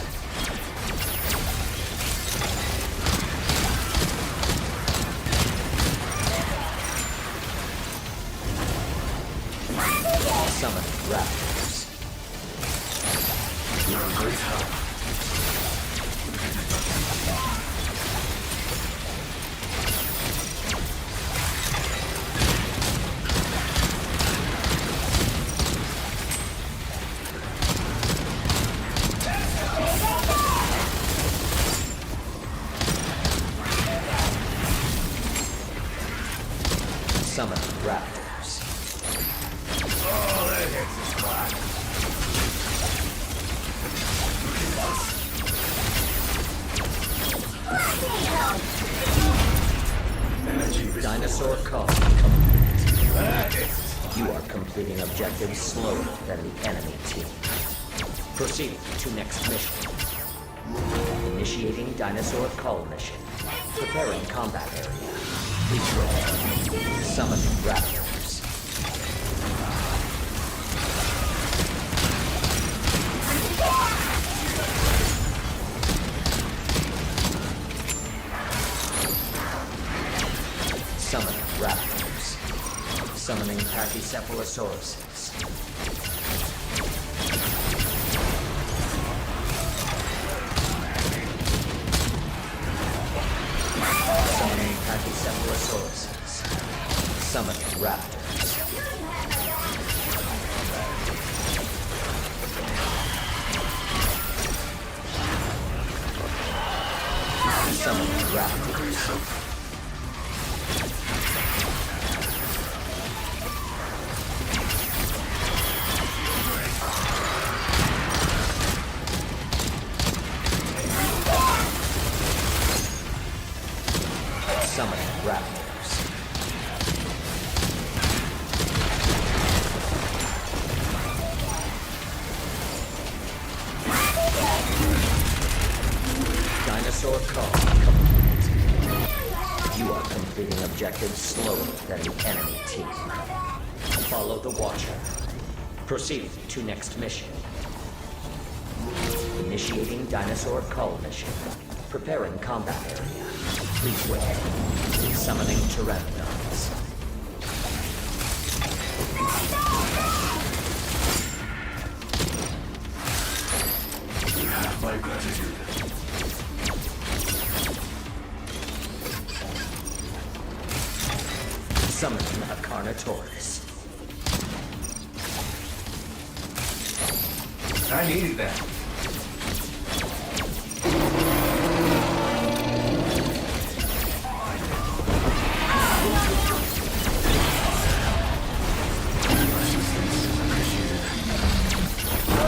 Summon raptors. You're a great help. Summoning raptors. Oh, that hits the spot. Dinosaur call. You are completing objectives slower than the enemy team. Proceed to next mission. Initiating dinosaur call mission. Preparing combat area. Please wait. Summoning raptors. Summoning raptors. Summoning Pachycephalosauruses. Summoning Pachycephalosauruses. Summoning raptors. Summoning raptors. Summoning raptors. Dinosaur call complete. You are completing objectives slower than the enemy team. Follow the Watcher. Proceed to next mission. Initiating dinosaur call mission. Preparing combat area. Please wait. Summoning pteranodons. You have my gratitude. Summoning a Carnotaurus. I needed that.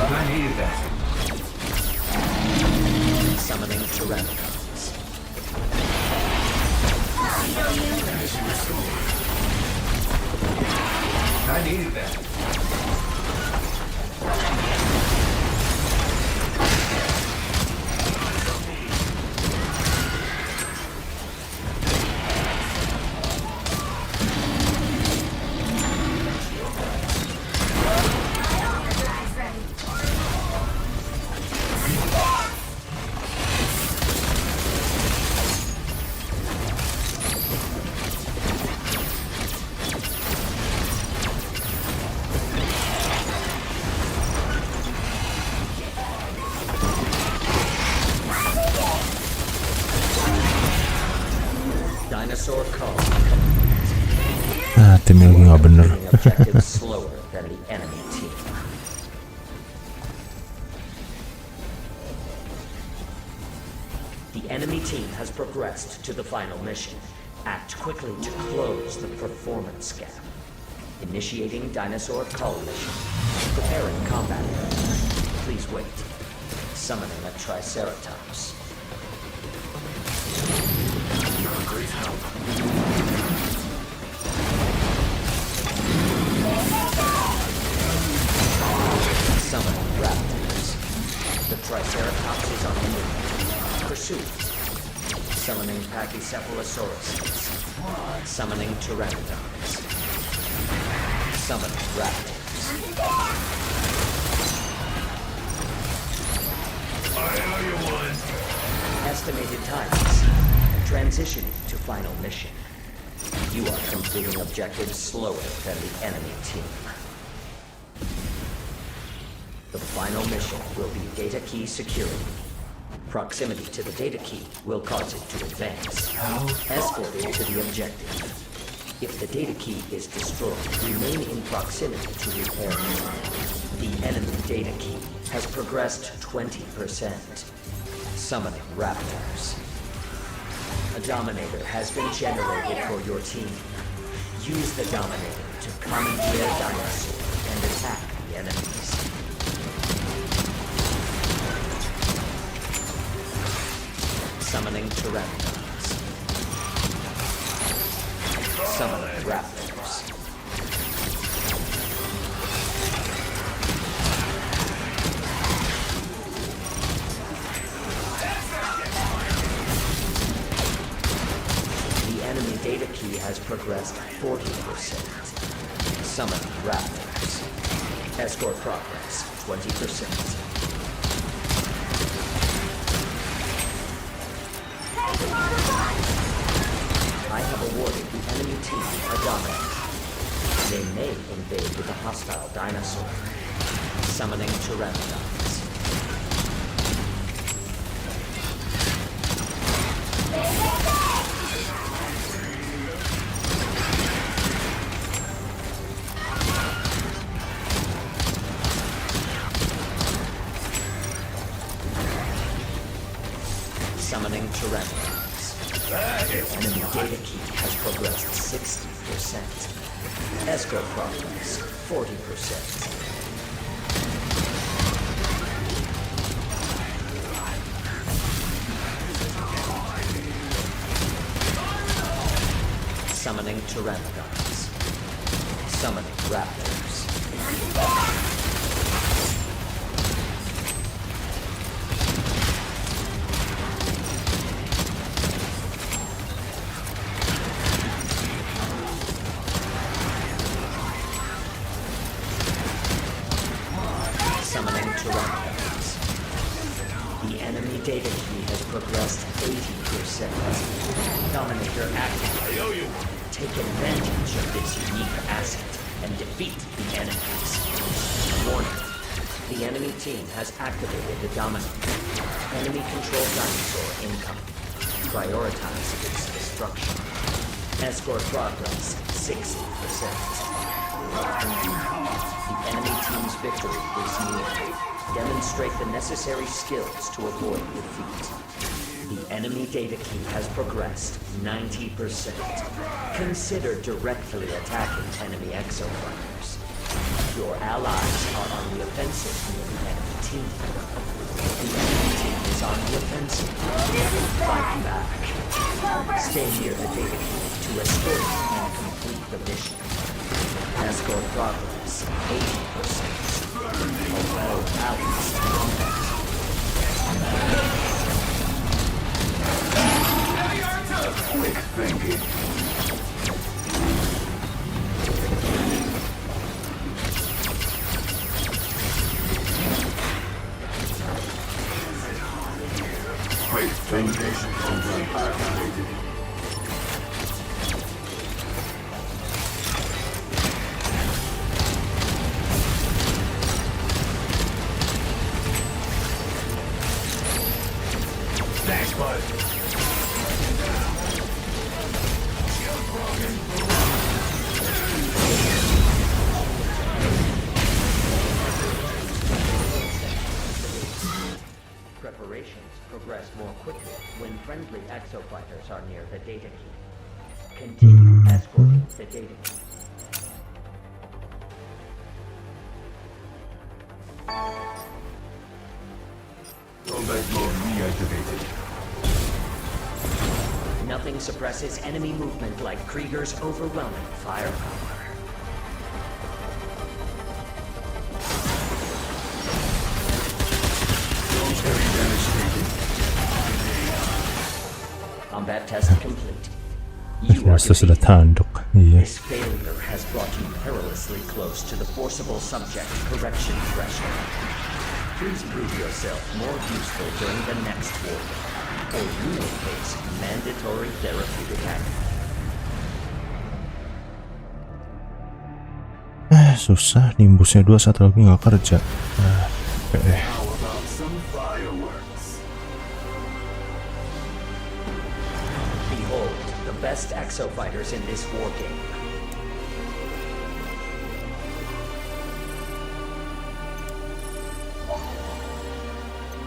I needed that. Summoning pteranodons. I needed that. Dinosaur call. Timnya lagi nggak bener. Objectives slower than the enemy team. The enemy team has progressed to the final mission. Act quickly to close the performance gap. Initiating dinosaur call mission. Preparing combat area. Please wait. Summoning a Triceratops. You're a great help. Summoning raptors. The Triceratops is on the move. Pursuit. Summoning Pachycephalosauruses. Summoning pteranodons. Summoning raptors. I owe you one. Estimated times. Transitioning to final mission. You are completing objectives slower than the enemy team. The final mission will be data key security. Proximity to the data key will cause it to advance. Escort it to the objective. If the data key is destroyed, remain in proximity to repair it. The enemy data key has progressed 20%. Summoning raptors. A Dominator has been generated for your team. Use the Dominator to commandeer dinosaur and attack the enemies. Summoning Pteranodons. Summoning Raptors. The enemy data key has progressed 40%. Summoning Raptors. Escort progress 20%. I have awarded the enemy team a dominant. They may invade with a hostile dinosaur. Summoning Pteranodons. Summoning Pteranodons. Enemy data key has progressed 60%. Escort progress 40%. Summoning Pteranodons. Summoning Raptors. Summoning Pteranodons. The enemy data key has progressed 80%. Dominator activated. Take advantage of this unique asset and defeat the enemies. Warning. The enemy team has activated the Dominator. Enemy controlled dinosaur incoming. Prioritize its destruction. Escort progress 60%. The enemy team's victory is near. Demonstrate the necessary skills to avoid defeat. The enemy data key has progressed 90%. Consider directly attacking enemy exofighters. Your allies are on the offensive near the enemy team. The enemy team is on the offensive. Fight back. Stay near the data key to escape and complete the mission. Escort progress 80%. Well balanced combat. Quick thinking. Quick thinking. Thanks, bud. Preparations progress more quickly when friendly exofighters are near the data key. Continue escorting the data key. Combat mode reactivated. Nothing suppresses enemy movement like Krieger's overwhelming firepower. Combat test complete. You are Masa sudah defeated. tanduk. Iya. This failure has brought you perilously close to the forcible subject correction threshold. Please prove yourself more useful during the next war, or you will face mandatory therapeutic action. Susah nimbusnya 2 satu lagi nggak kerja. How about some fireworks? Behold, the best exofighters in this war game.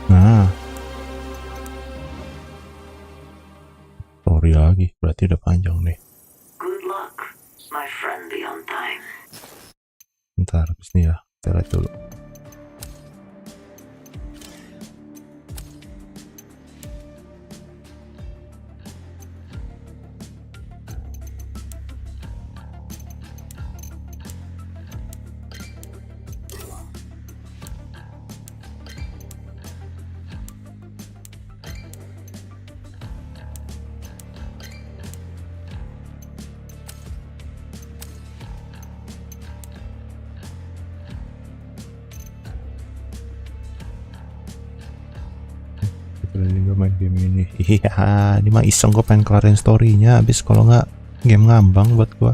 Nah, story lagi berarti udah panjang nih. Good luck, my Bentar, habis nih ya. Kita lihat dulu. Juga main game ini. Iya, ini mah iseng, gue pengen kelarin story-nya, abis kalau nggak game ngambang buat gue.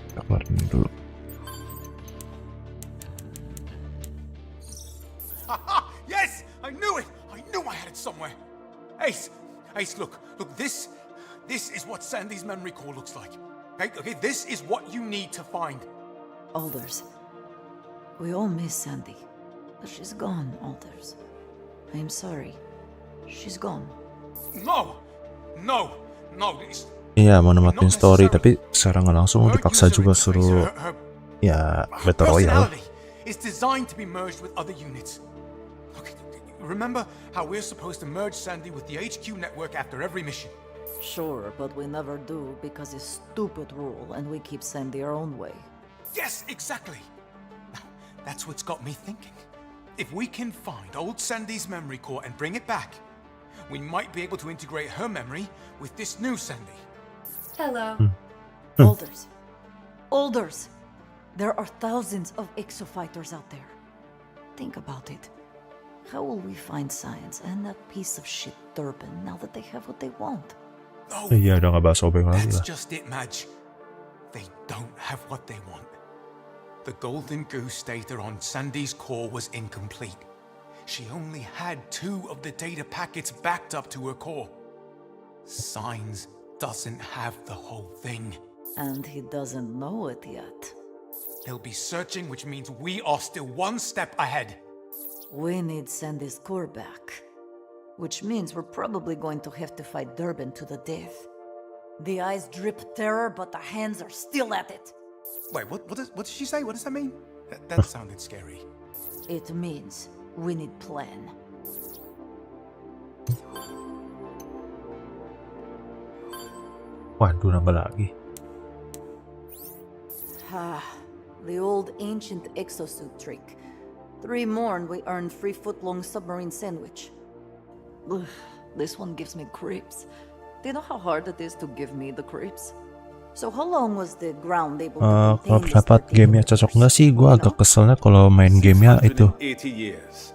Kita kelarin ini dulu. Yes, I knew it. I knew I had it somewhere. Ace, look, this is what Sandy's memory core looks like. Okay, this is what you need to find. Alders. We all miss Sandy. But she's gone, Alders. I am sorry. She's gone. No. Iya, mau nematin story, tapi secara nggak langsung dipaksa juga suruh ya Battle Royale. It's designed to be merged with other units. Okay, remember how we're supposed to merge Sandy with the HQ network after every mission? Sure, but we never do because it's stupid rule and we keep Sandy our own way. Yes, exactly. That's what's got me thinking. If we can find old Sandy's memory core and bring it back, we might be able to integrate her memory with this new Sandy. Hello. Alders! There are thousands of exofighters out there. Think about it. How will we find science and that piece of shit Durban now that they have what they want? No, Iya, udah nggak bahas obeng lagi that's lah. just it, Madge. They don't have what they want. The golden goose data on Sandy's core was incomplete. She only had 2 of the data packets backed up to her core. Signs doesn't have the whole thing. And he doesn't know it yet. They'll be searching, which means we are still 1 step ahead. We need Sandy's core back. Which means we're probably going to have to fight Durban to the death. The eyes drip terror, but the hands are still at it. Wait, what did she say? What does that mean? That sounded scary. It means we need plan. Waduh, nambah lagi. The old ancient exosuit trick. 3 more and we earn free foot-long submarine sandwich. Ugh, this one gives me creeps. Do you know how hard it is to give me the creeps? So how long was the ground able to Kalau contain pendapat gamenya cocok nggak sih? Gue agak keselnya kalau main gamenya itu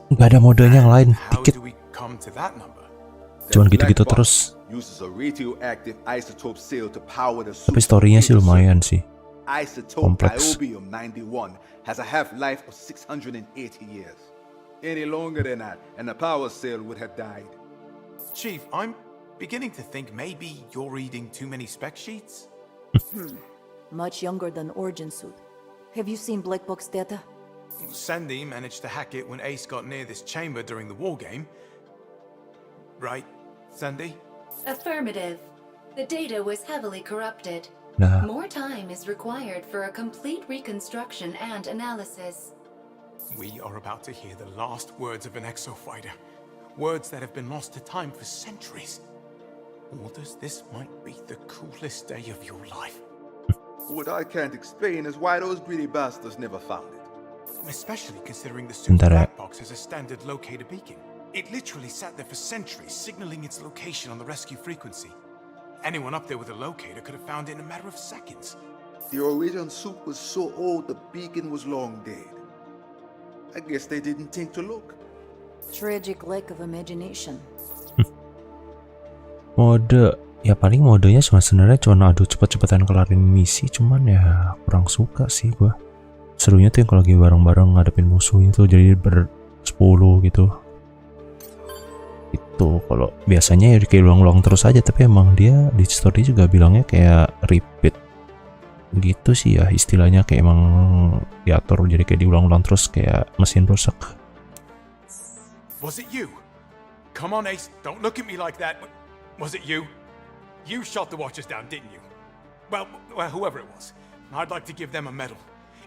nggak ada modenya yang lain dikit. Cuman gitu-gitu terus. Tapi storynya sih lumayan sih. Kompleks. Has a half-life of 680 years. Any longer than that, and the power cell would have died. Chief, I'm beginning to think maybe you're reading too many spec sheets. Much younger than Origin Suit. Have you seen Black Box data? Sandy managed to hack it when Ace got near this chamber during the war game. Right, Sandy? Affirmative. The data was heavily corrupted. Nah. More time is required for a complete reconstruction and analysis. We are about to hear the last words of an exofighter. Words that have been lost to time for centuries. Orders, this might be the coolest day of your life. What I can't explain is why those greedy bastards never found it. Especially considering the super black box has a standard locator beacon. It literally sat there for centuries, signaling its location on the rescue frequency. Anyone up there with a locator could have found it in a matter of seconds. The Origin suit was so old the beacon was long dead. I guess they didn't think to look. Tragic lack of imagination. Mode, ya paling modenya sebenarnya cuma adu cepet-cepetan kelarin misi, cuman ya kurang suka sih gua. Serunya tuh yang kalau lagi bareng-bareng ngadepin musuhnya tuh jadi ber-10 gitu. Itu kalau biasanya ya kayak ulang-ulang terus aja, tapi emang dia di story juga bilangnya kayak repeat gitu sih ya, istilahnya kayak emang diatur jadi kayak diulang-ulang terus kayak mesin rusak. Was it you? Come on, Ace, don't look at me like that. Was it you? You shot the Watchers down, didn't you? Well, whoever it was. I'd like to give them a medal.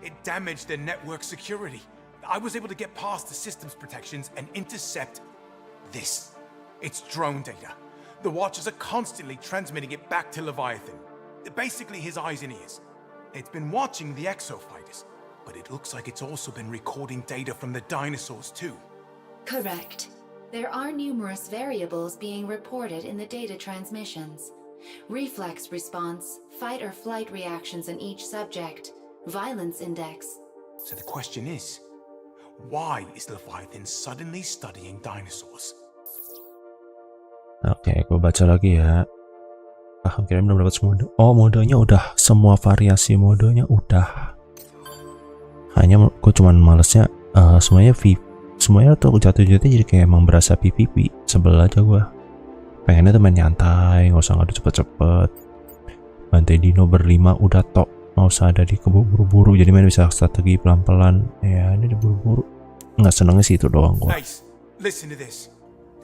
It damaged their network security. I was able to get past the system's protections and intercept this. It's drone data. The Watchers are constantly transmitting it back to Leviathan. Basically his eyes and ears. It's been watching the exofighters, but it looks like it's also been recording data from the dinosaurs too. Correct. There are numerous variables being reported in the data transmissions. Reflex response, fight or flight reactions in each subject, violence index. So the question is, why is Leviathan suddenly studying dinosaurs? Oke, gue baca lagi ya. Kira-kira belum dapat mode. Oh, modenya udah. Semua variasi modenya udah. Hanya gue cuman malesnya semuanya tuh jatuh-jatuhnya jadi kayak emang berasa PvP. Sebel aja gue. Pengennya tuh main nyantai, nggak usah ngadu cepet-cepet. Bantai dino berlima udah tok. Nggak usah ada di keburu-buru. Jadi main bisa strategi pelan-pelan. Ya, ini diburu-buru. Nggak senengnya sih itu doang gue. Nice. Listen to this.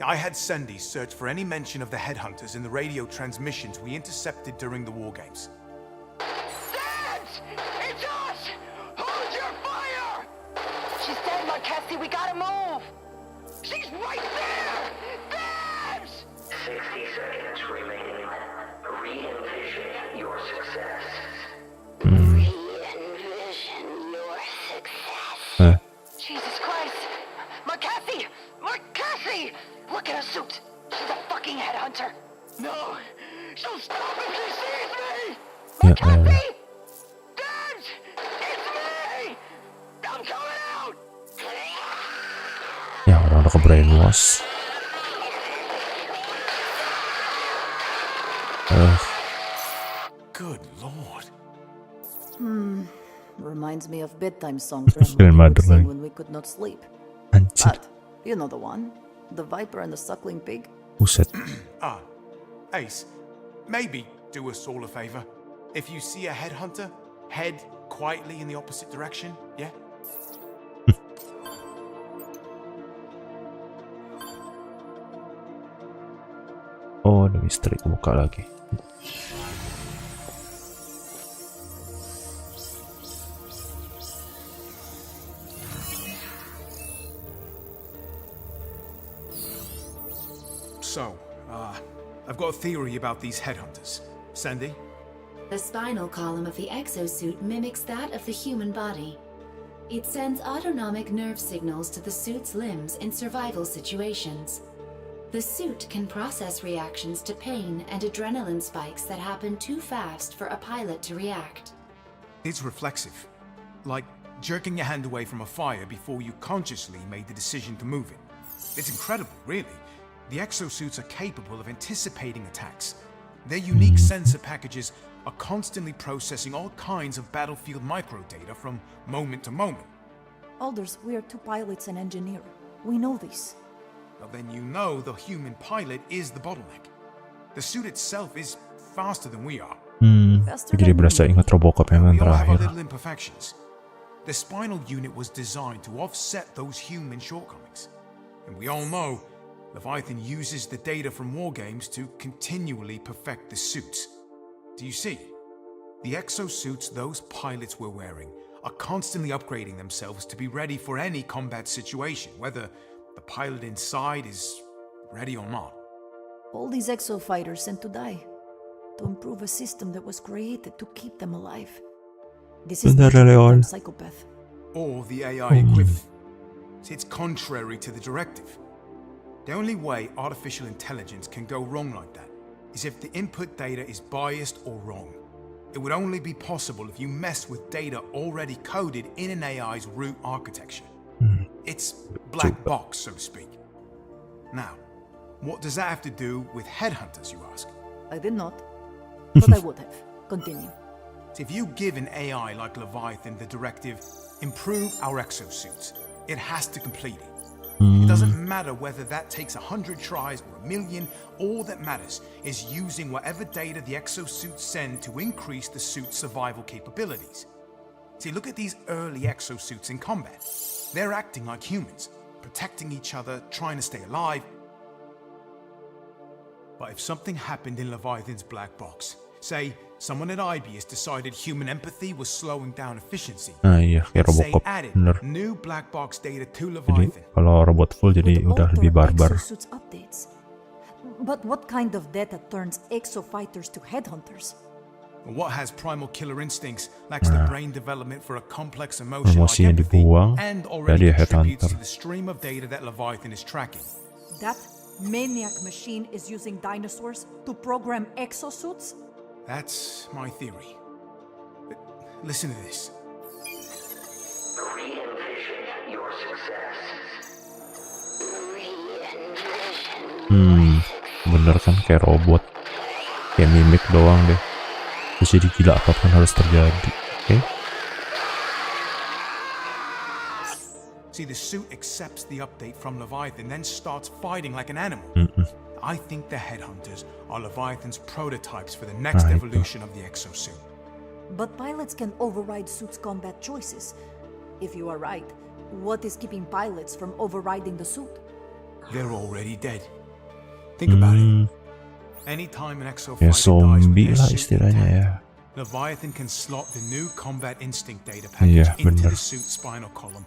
I had Sandy search for any mention of the headhunters in the radio transmissions we intercepted during the war games. Dance! It's us! Hold your fire! She's dead, Marquesi. We gotta move! She's right there! Dance! 60 seconds remaining. Re-envision your success. Re-envision your success. Jesus Christ! Marquesi! Marquesi! Look at her suit! She's a fucking headhunter! No! She'll stop if she sees me! Marquesi! Dance! It's me! I'm coming out! Ya, orang udah ke brainwash. Good lord. Reminds me of bedtime songs Grandmother we would sing lagi. when we could not sleep. Anjir. But, you know the one. The viper and the suckling pig. Buset. Ace, maybe do us all a favor. If you see a headhunter, head quietly in the opposite direction, yeah? Oh, ada misteri kebuka lagi. So, I've got a theory about these headhunters. Sandy? The spinal column of the exosuit mimics that of the human body. It sends autonomic nerve signals to the suit's limbs in survival situations. The suit can process reactions to pain and adrenaline spikes that happen too fast for a pilot to react. It's reflexive. Like jerking your hand away from a fire before you consciously made the decision to move it. It's incredible, really. The exosuits are capable of anticipating attacks. Their unique sensor packages are constantly processing all kinds of battlefield microdata from moment to moment. Alders, we are two pilots and engineer. We know this. Well, then you know the human pilot is the bottleneck. The suit itself is faster than we are. Jadi berasa ingat Robocop yang We all have our terakhir. little imperfections. The spinal unit was designed to offset those human shortcomings. And we all know Leviathan uses the data from war games to continually perfect the suits. Do you see? The exosuits those pilots were wearing are constantly upgrading themselves to be ready for any combat situation, whether the pilot inside is ready or not. All these exo-fighters sent to die. To improve a system that was created to keep them alive. This is Bentar, Leon. psychopath. Or the AI equivalent. It's contrary to the directive. The only way artificial intelligence can go wrong like that is if the input data is biased or wrong. It would only be possible if you mess with data already coded in an AI's root architecture. It's black box, so to speak. Now, what does that have to do with headhunters, you ask? I did not. But I would have. Continue. If you give an AI like Leviathan the directive, improve our exosuits, it has to complete it. It doesn't matter whether that takes 100 tries or 1,000,000, all that matters is using whatever data the exosuits send to increase the suit's survival capabilities. See, look at these early exosuits in combat. They're acting like humans, protecting each other, trying to stay alive. But if something happened in Leviathan's black box, Say, someone at IBS decided human empathy was slowing down efficiency. Iya, kayak Say Robocop. added Bener. new black box data to Jadi Leviathan. kalau robot full jadi Would udah alter lebih barbar. exosuits updates. But what kind of data turns exofighters to headhunters? What has primal killer instincts, lacks the brain development for a complex emotion like Emosinya empathy, dibuang, and already jadi contributes headhunter. to the stream of data that Leviathan is tracking. That maniac machine is using dinosaurs to program exosuits? That's my theory. But listen to this. Re-envision your success. Bener kan kayak robot. Kayak mimik doang deh. Terus jadi gila apapun harus terjadi. Oke? See, the suit accepts the update from Leviathan, then starts fighting like an animal. I think the headhunters are Leviathan's prototypes for the next Right. evolution of the exosuit. But pilots can override suits' combat choices. If you are right, what is keeping pilots from overriding the suit? They're already dead. Think about it. Anytime an Ya exofighter dies with zombie their lah suit istilahnya ya. intact, Leviathan can slot the new combat instinct data Iya, package into bener. the suit's spinal column.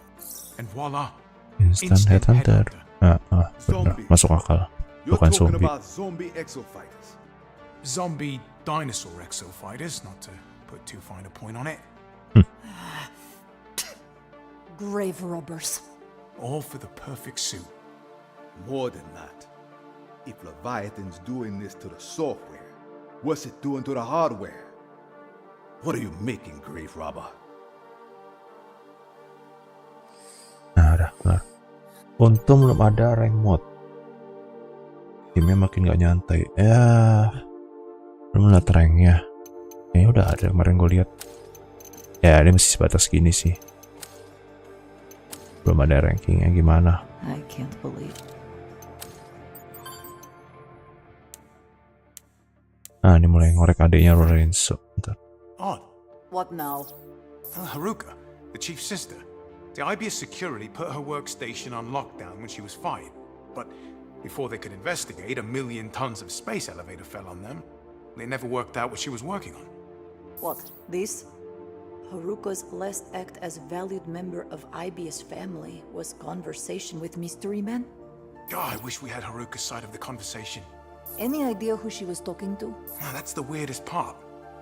And voila, Instant headhunter. Bener. Zombie. Masuk akal. You're Bukan talking zombie. about zombie exofighters. zombie dinosaur exofighters, not to put too fine a point on it. Grave robbers. All for the perfect suit. More than that. If Leviathan's doing this to the software, what's it doing to the hardware? What are you making, grave robber? Nah, udah kelar. Untung belum ada rank mode. Timnya makin gak nyantai. Ya, belum lihat ranknya. Kayaknya udah ada kemarin gue lihat. Ya, ini masih sebatas gini sih. Belum ada rankingnya gimana. I can't believe. Nah, ini mulai ngorek adiknya Lorenzo. Bentar. Odd. What now? Haruka, the chief's sister. The IBS security put her workstation on lockdown when she was fired. But before they could investigate, 1 million tons of space elevator fell on them. They never worked out what she was working on. What? This? Haruka's last act as valued member of IBS family was conversation with Mystery Man? God, I wish we had Haruka's side of the conversation. Any idea who she was talking to? Now, that's the weirdest part.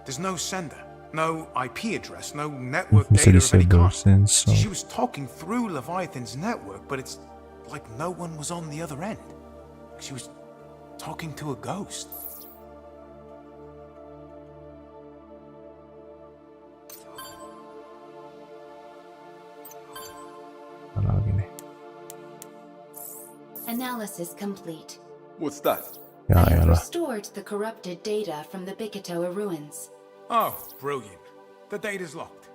There's no sender, no IP address, no network Bisa data of any disable kind. sensor. She was talking through Leviathan's network, but it's like no one was on the other end. She was talking to a ghost. Mana lagi nih? Analysis complete. What's that? Ya I have elah. restored the corrupted data from the Bikitoa ruins. Oh, brilliant. The data's locked.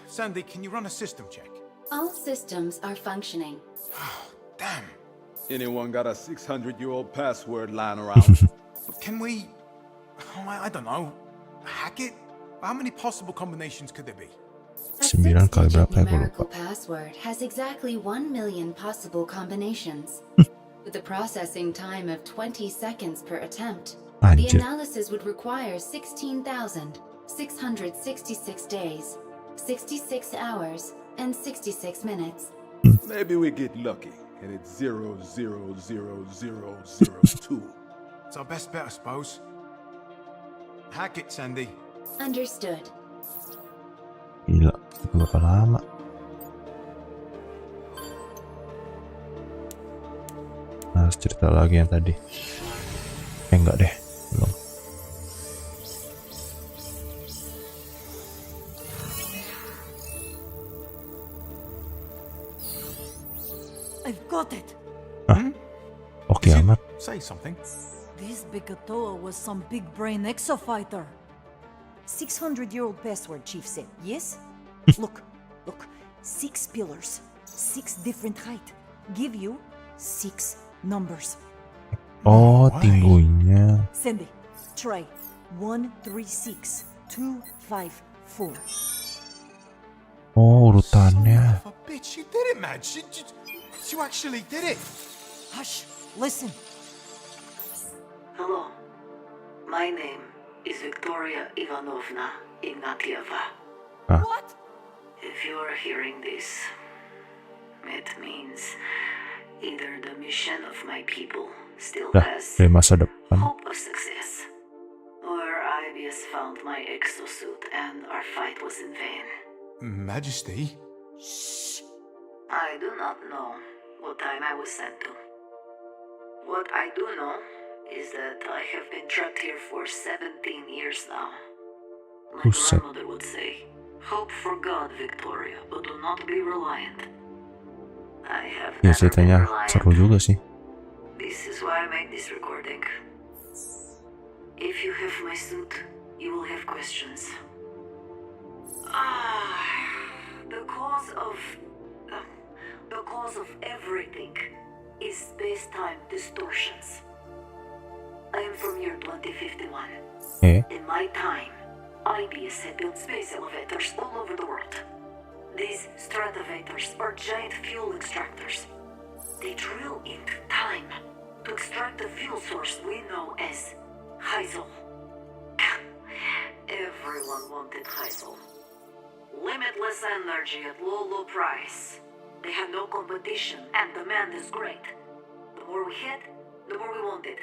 Sandy, can you run a system check? All systems are functioning. Damn. Anyone got a 600-year-old password lying around? Can we... I don't know. Hack it? How many possible combinations could there be? A 9 kali 6-digit berapa ya gue lupa. numerical password has exactly 1 million possible combinations. With a processing time of 20 seconds per attempt, the Anjir. analysis would require 16,666 days, 66 hours, and 66 minutes. Maybe we get lucky and it's 000002. It's our best bet, I suppose. Hack it, Sandy. Understood. Gila, itu berapa lama? Nah, harus cerita lagi yang tadi. Enggak deh, belum. I've got it! Oke Did you amat. say something? This Bigatoa was some big brain exofighter. 600-year-old password, Chief said, yes? Look. 6 pillars, 6 different height. Give you 6 numbers. Oh, Why? tinggunya. Send it. Try 136254. Oh, urutannya. Son of a bitch, you did it, man. You actually did it. Hush, listen. Hello. My name is Victoria Ivanovna Ignatieva. What? If you're hearing this, it means either the mission of my people still Dah, has dari masa depan. hope of success, or IBS found my exosuit and our fight was in vain. Majesty? I do not know what time I was sent to. What I do know is that I have been trapped here for 17 years now. My Buset. grandmother would say, hope for God, Victoria, but do not be reliant. I have Ya never been ceritanya reliant. seru juga sih. This is why I made this recording. If you have my suit, you will have questions. The cause of everything is space-time distortions. I am from year 2051. In my time, IBS had built space elevators all over the world. These stratovators are giant fuel extractors. They drill into time to extract the fuel source we know as Heisel. Everyone wanted Heisel. Limitless energy at low price. They had no competition and demand is great. The more we had, the more we wanted.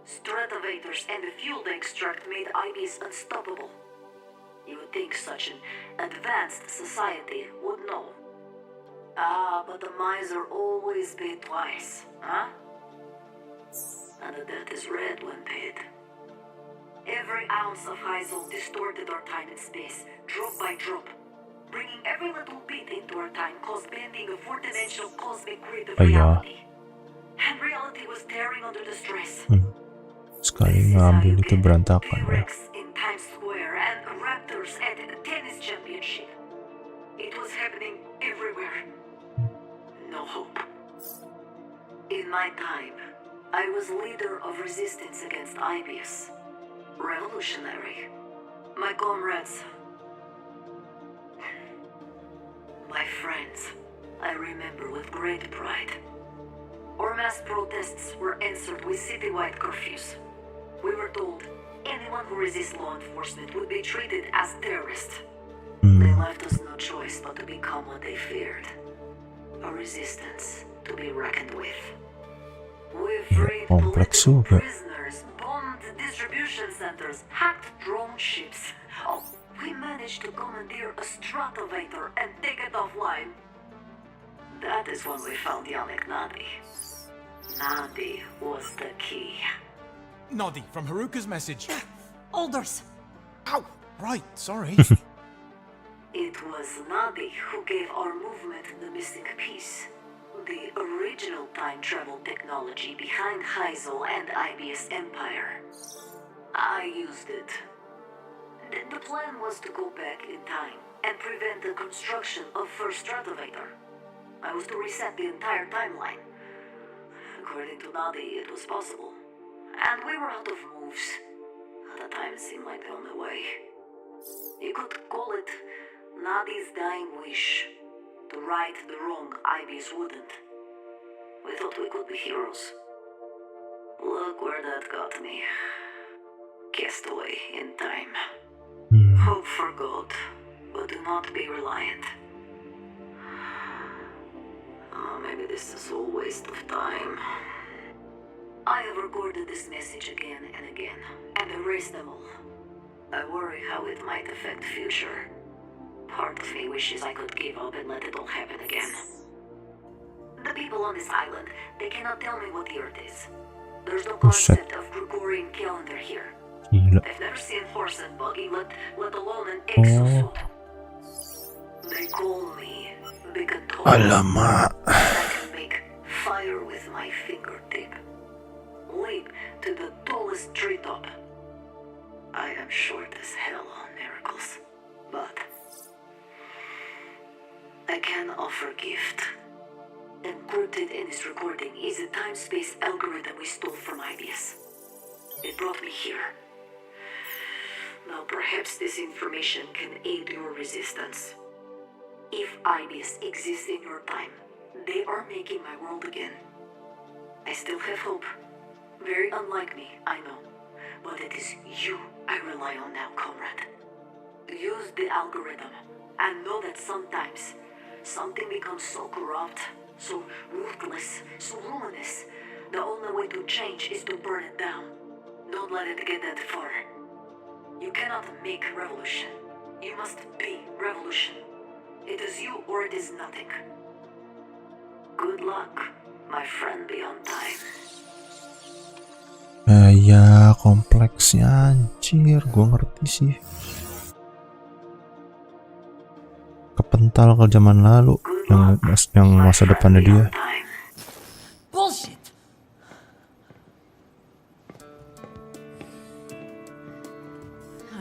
Stratovators and the fuel they extract made IBS unstoppable. You would think such an advanced society would know. But the miser always paid twice, huh? And the debt is red when paid. Every ounce of Heisel distorted our time and space, drop by drop. Bringing every little bit into our time caused bending a four-dimensional cosmic grid of reality. And reality was tearing under the stress. Sekali ngambil itu berantakan ya. In Times Square and Raptors at the tennis championship. It was happening everywhere. No hope. In my time, I was leader of resistance against IBS. Revolutionary. My comrades, my friends, I remember with great pride. Our mass protests were answered with citywide curfews. We were told anyone who resists law enforcement would be treated as terrorists. They left us no choice but to become what they feared. A resistance to be reckoned with. We freed Kompleks political juga. prisoners, bombed distribution centers, hacked drone ships. We managed to commandeer a stratovator and take it offline. That is when we found Yannick Nadi. Nadi was the key. Noddy from Haruka's message. Alders! Ow! Right, sorry. It was Nadi who gave our movement the missing piece. The original time travel technology behind Heisel and IBS Empire. I used it. The plan was to go back in time and prevent the construction of first stratovator. I was to reset the entire timeline. According to Nadi, it was possible. And we were out of moves. At the time, it seemed like the only way. You could call it Nadi's dying wish. To right the wrong IBS wouldn't. We thought we could be heroes. Look where that got me. Cast away in time. Hope for God, but do not be reliant. Maybe this is a waste of time. I have recorded this message again and again, and erased them all. I worry how it might affect future. Part of me wishes I could give up and let it all happen again. The people on this island, they cannot tell me what the Earth is. There's no concept of Gregorian calendar here. Gila. They've never seen horse and buggy, let alone an exosuit. They call me big and tall. Alamak. I can make fire with my fingertip. Leap to the tallest treetop. I am short as hell on miracles, but I can offer gift. Encrypted in this recording is a time-space algorithm we stole from IBS. It brought me here. Now perhaps this information can aid your resistance. If IBS exists in your time, they are making my world again. I still have hope. Very unlike me, I know. But it is you I rely on now, comrade. Use the algorithm, and know that sometimes something becomes so corrupt, so ruthless, so ruinous. The only way to change is to burn it down. Don't let it get that far. You cannot make revolution. You must be revolution. It is you or it is nothing. Good luck, my friend beyond time. Ya kompleksnya anjir, gue ngerti sih. Kepental ke zaman lalu yang masa depannya dia. Bullshit.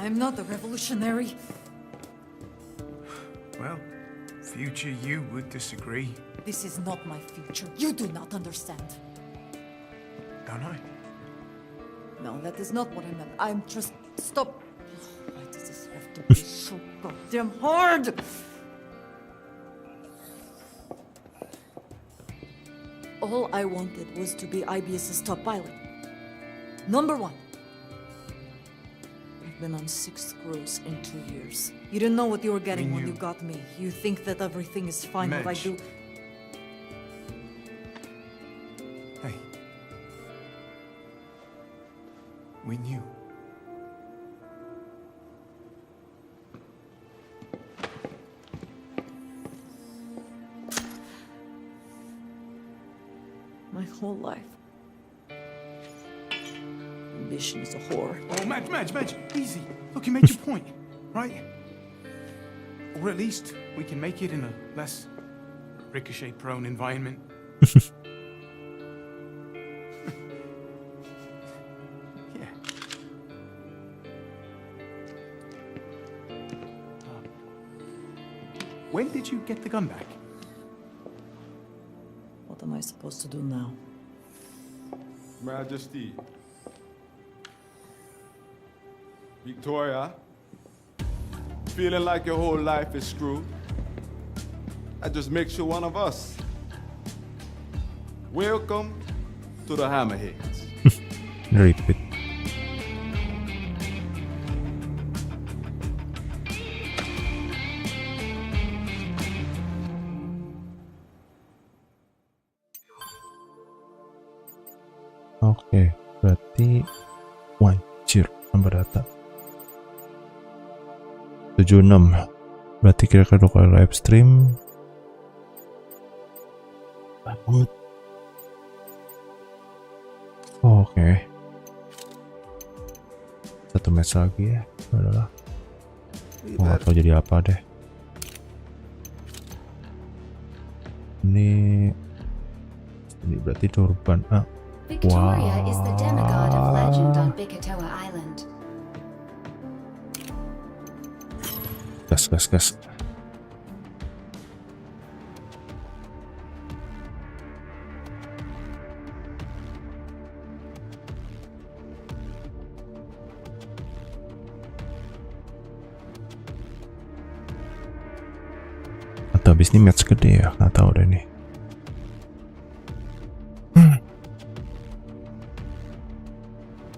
I'm not a revolutionary. Well, future you would disagree. This is not my future. You do not understand. Don't I? No, that is not what I meant. I'm just... Stop. Why does this have to be so goddamn hard? All I wanted was to be IBS's top pilot. Number 1. I've been on 6 crews in 2 years. You didn't know what you were getting when you got me. You think that everything is fine what I do. Hey. We knew. My whole life. Ambition is a whore. Oh, Madge, easy. Look, you made your point, right? Or at least we can make it in a less ricochet-prone environment. Yeah. When did you get the gun back? What am I supposed to do now? Majesty. Victoria. Feeling like your whole life is screwed? That just makes you one of us. Welcome to the Hammerheads. Repeat. Oke, berarti wajir nomor data 76. Berarti kira-kira 2 kali live stream. Banget. Oke. 1 match lagi ya. Adalah. Nggak tahu jadi apa deh. Ini berarti turban. Victoria is the demigod of legend on Bikatoa Island. Gas. Atau habis ini match gede ya, nggak tahu deh nih.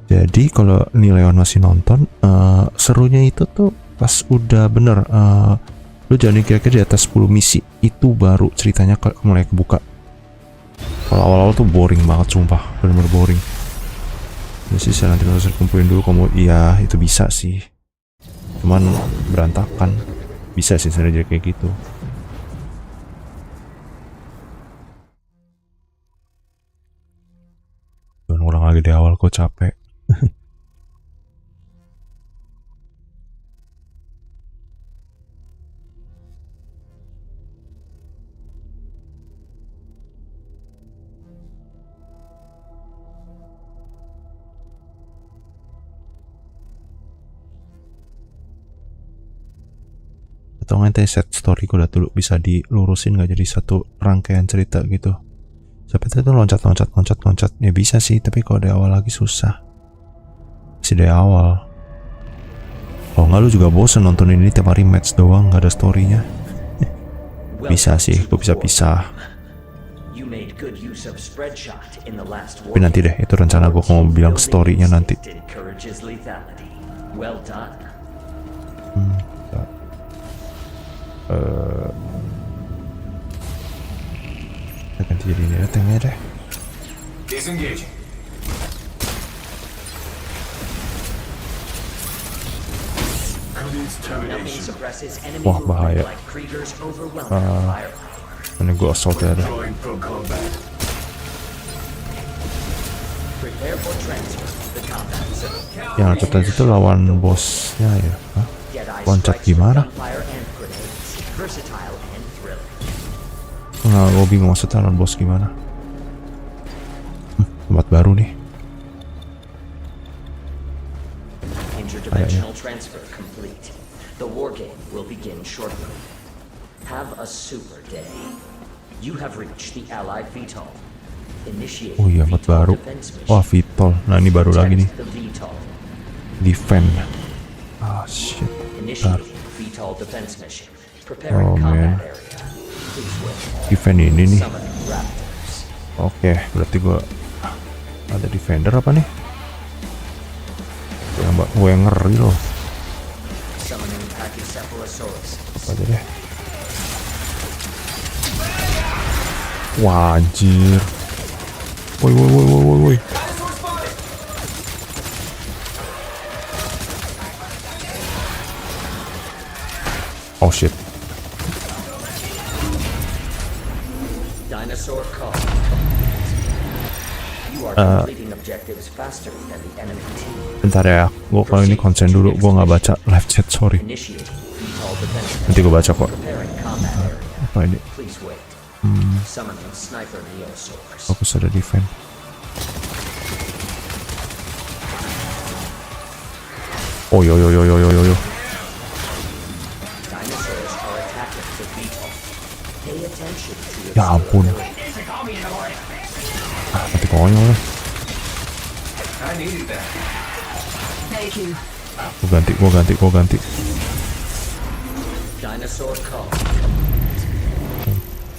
Jadi kalau nih Leon masih nonton, serunya itu tuh pas udah bener, lu jangan kira-kira di atas 10 misi itu baru ceritanya mulai kebuka. Kalau awal-awal tuh boring banget, sumpah, bener-bener boring. Jadi sih saya nanti harus kumpulin dulu kamu, iya itu bisa sih, cuman berantakan. Bisa sih sebenarnya kayak gitu. Ulang lagi di awal kok capek. Atau nanti set story gue udah dulu bisa dilurusin nggak jadi satu rangkaian cerita gitu. Sampai itu loncat ya bisa sih, tapi kalau dari awal lagi susah. Masih dari awal. Kalau nggak lu juga bosen nonton ini tiap hari match doang nggak ada storynya. Bisa sih, gue bisa pisah. Tapi nanti deh, itu rencana gue mau bilang storynya nanti. Well done. Kita ganti jadi ini tanknya deh. Disengaging. Nothing suppresses enemy Wah, movement bahaya. like Krieger's overwhelming firepower. Ini gue assault ya deh. Drawing pro combat. Prepare for transfer to the combat zone. Yang atas itu lawan bosnya ya. Hah? Jedi Loncat strikes with gimana? gunfire and grenades. Versatile and thrilling. Nggak, gue bingung maksudnya lawan bos gimana. Tempat baru nih. Interdimensional transfer complete. The war game will begin shortly. Have a super day. You have reached the Allied VTOL. Initiate Oh iya, tempat VTOL baru. defense mission. Wah, Vitol. Nah, ini baru lagi nih. Protect the VTOL. Defend. Ah, shit. Bentar. Initiate VTOL defense mission. Preparing Oh, combat man. area. Please wait. Defend ini nih. Summoning Raptors. Oke, berarti gue ada defender apa nih? Gue yang ngeri loh. Summoning Pachycephalosaurus. Apa aja deh. Wah, anjir. Woi, woi, woi, woi, woi, woi. Oh shit. Dinosaur call. You are completing objectives faster than the enemy team. Bentar ya, gue kalau ini konsen dulu. Gue nggak baca live chat, sorry. Initiating VTOL defense mission. Nanti gue baca kok. Preparing combat area. Apa ini? Please wait. Summoning sniper neosaurs. Fokus ada defend. Oh yo yo yo yo yo yo yo. Dinosaurs are attacking the VTOL. Pay attention to its Ya ampun. Ah, mati konyol lah. I needed that. Thank you. Gue ganti. Dinosaur call.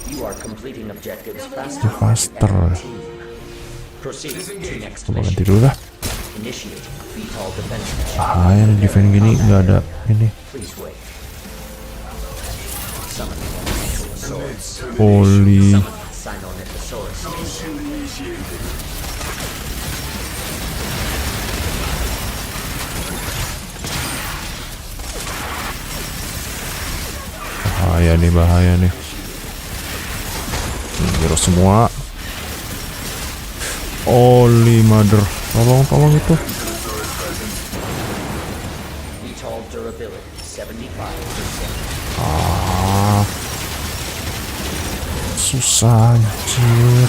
You are completing objectives faster Faster. than the enemy team. Proceed to next Coba ganti mission. dulu dah. Initiating VTOL defense mission. Ah, yang defend gini nggak ada ini. Please wait. Summoning Ankylosaurus. Holy. Summoning Sinonithosaurus. Bahaya nih. Virus semua. Holy mother. Tolong itu. VTOL durability 75%. Ah. Susah anjir.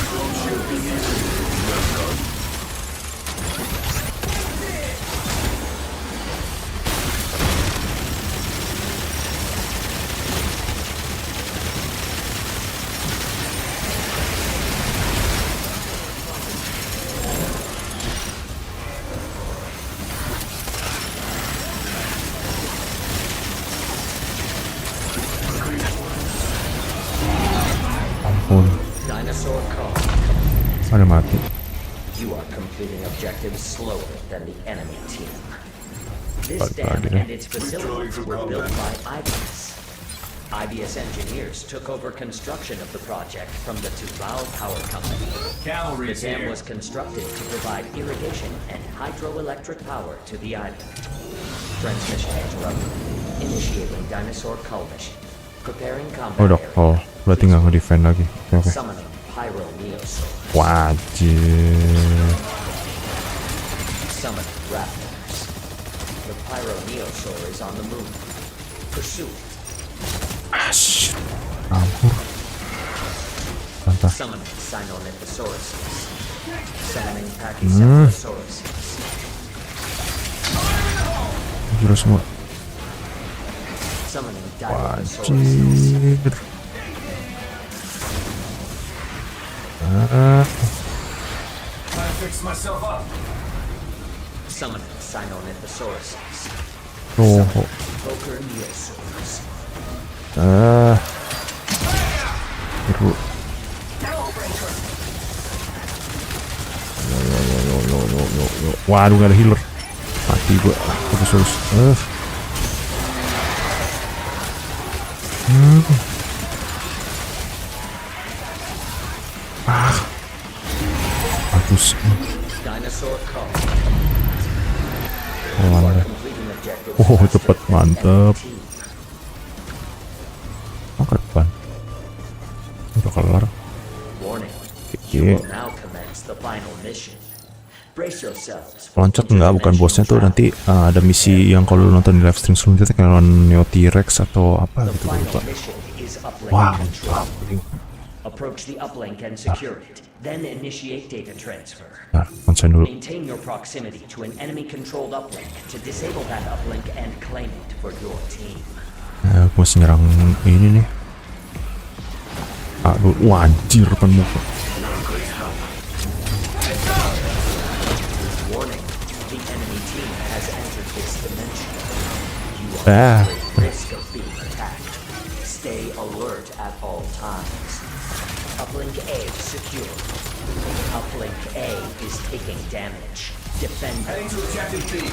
Dinosaur call. Ada mati. You are completing objectives slower than the enemy team. This Balik dam lagi deh. and its facilities were built by IBS. IBS engineers took over construction of the project from the Tubal Power Company. The Cavalry's dam here. was constructed to provide irrigation and hydroelectric power to the island. Transmission interrupted. Initiating dinosaur cull mission. Preparing combat Oh, udah area. call. Berarti nggak nge-defend lagi. Oke. Summoning Pyro Neosaur. Wajib. Summoning Raptors. The Pyro Neosaur is on the move. Pursue it. Ah, shit. Ampun. Mantap. Summoning Sinonithosaurus. Summoning Pachycephalosaurus. Virus semua. Summoning Dilophosaurus. Wajib. Ah. I fixed myself up. Summoning Sinonithosaurus. Oh. Poker Neosaurus. Ah. Biru. Yo. Waduh, nggak ada healer. Mati gua. Terus. Bagus. Oh, cepet, mantep. Oh, ke depan. Udah kelar. Loncat enggak, bukan bosnya tuh. Nanti ada misi yang kalau nonton di live stream selanjutnya kayak lawan Neo T-Rex atau apa gitu, gue lupa. Wow. Approach the uplink and secure it. Then initiate data transfer. Nah, konsen dulu. Maintain your proximity to an enemy-controlled uplink to disable that uplink and claim it for your team. Nah, gue masih nyerang ini nih. Aduh, wajir depan muka. Warning, the enemy team has entered this dimension. You are at risk of being attacked. Stay alert at all times. Uplink A secure. Uplink A is taking damage. Defend. Heading to objective B.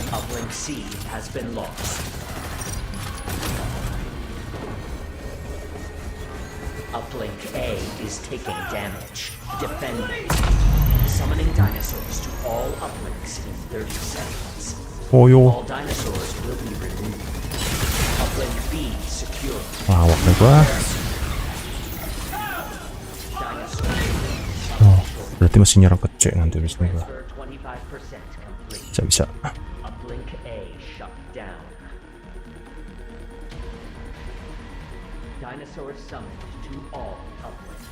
Uplink C has been lost. Uplink A is taking damage. Defending. Summoning dinosaurs to all uplinks in 30 seconds. Oh yo. All dinosaurs will be removed. Uplink B secure. Wah, waktu gua. Oh, berarti masih nyerang ke C nanti bismillah. Bisa. Uplink A shut down. Dinosaurs summoned to all uplinks.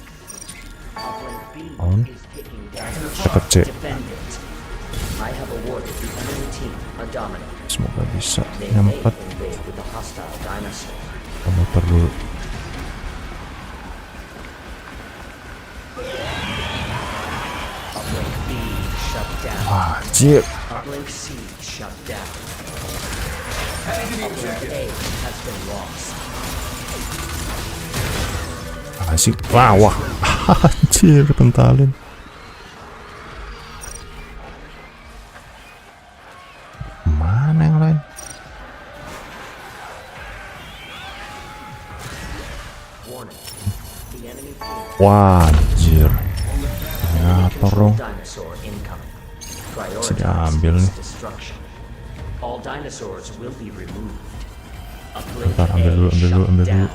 Uplink B is taking damage. Defend it. I have awarded the enemy team a dominator. Semoga bisa They nyempet. may invade with a hostile dinosaur. Muter dulu. Uplink B shut down. Wajib. Uplink C shut down. Uplink A has been lost. Asik. Wah. Anjir, pentalin. Mana yang lain? Warning. The enemy team Wah, anjir. Ternyata dong. dinosaur incoming. Bisa diambil nih. Destruction. All dinosaurs will be removed. Uplink Bentar, ambil dulu. down.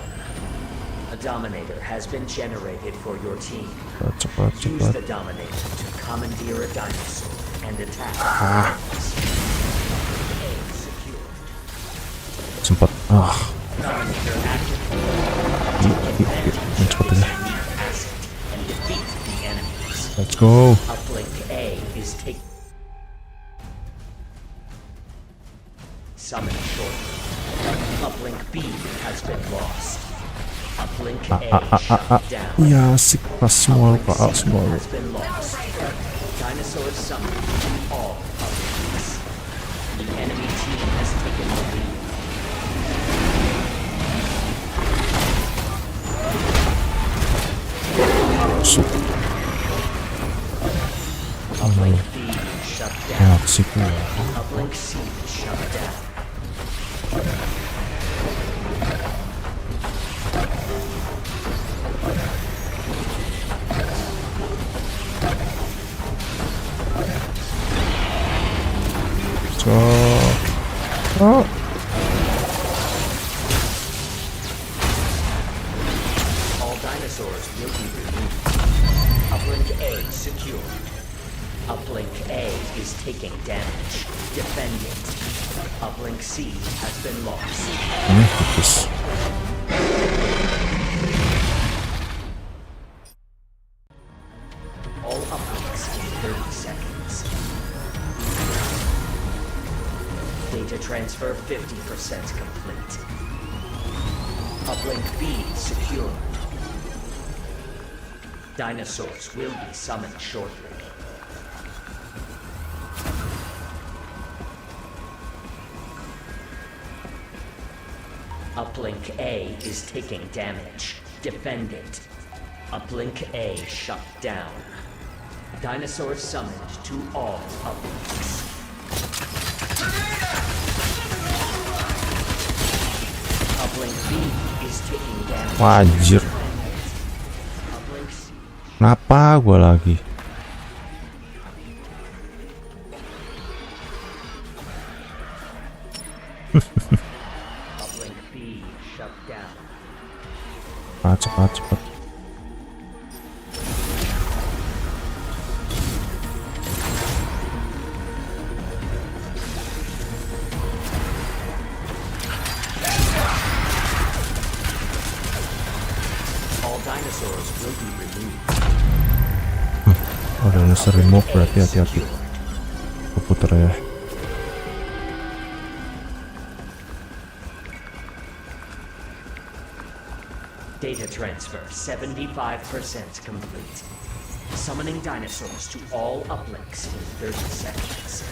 A dominator has been generated for your team. Cepat. Use the dominator to commandeer a dinosaur and attack. Sempat. Dominator active. Cepet aja. And defeat the enemies. Let's go. Uplink A is taken. Summon shortly. Uplink B has been lost. Uplink A shut down. Iya, asik. Pas semua lupa. Semua Has been lost. Dinosaurs summoned to all uplinks. The enemy team has taken the lead. Masuk. Uplink B shut down. Asik. Uplink C shut down. Oh. All dinosaurs will be removed. Uplink A secured. Uplink A is taking damage. Defend it. Uplink C has been lost. Tipis. All uplinks in 30 seconds. Data transfer 50% complete. Uplink B secured. Dinosaurs will be summoned shortly. Uplink A is taking damage. Defend it. Uplink A shut down. Dinosaurs summoned to all uplinks. Uplink B is taking damage. Wajir. Uplink C. Kenapa gua lagi? Uplink B shut down. Cepet. All dinosaurs will be removed. Ada laser remove, berarti hati-hati. Puter ya. Data transfer 75% complete. Summoning dinosaurs to all uplinks in 30 seconds.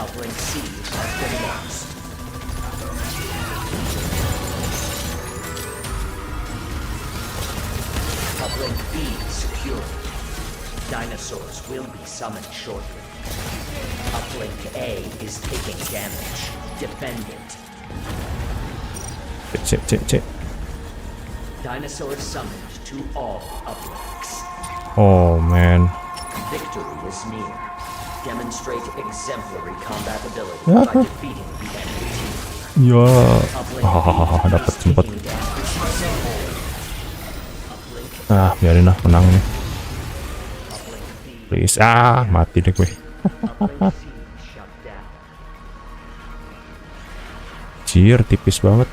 Uplink C has been lost. Uplink B secured. Dinosaurs will be summoned shortly. Uplink A is taking damage. Defend it. Cek. Dinosaurs summoned to all uplinks. Oh man. Victory is near. Demonstrate exemplary combat ability by defeating the enemy team. Ya. Uplink B Dapat is sempet. taking damage. Biarin lah, menang nih. Uplink B. Please. Mati deh gue. Uplink C shut down. Cier, tipis banget.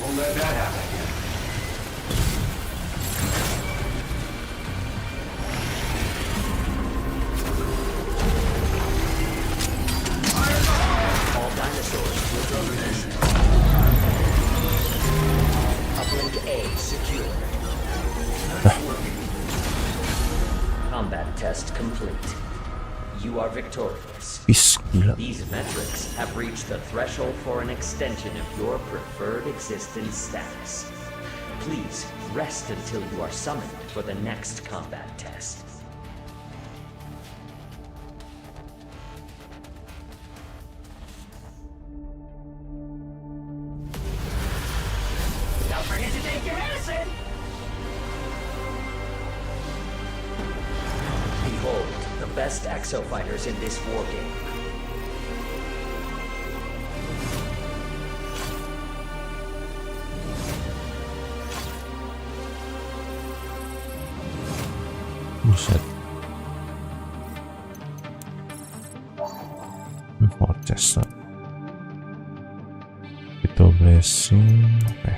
Won't let that happen again. All dinosaurs will be released. Uplink A secure. Combat test complete. You are victorious. Pis, gila. These metrics have reached the threshold for an extension of your preferred existence status. Please rest until you are summoned for the next combat test. Don't forget to take your medicine! Behold, the best exofighters in this war game. Buset. Fortress. Itu blessing. Oke.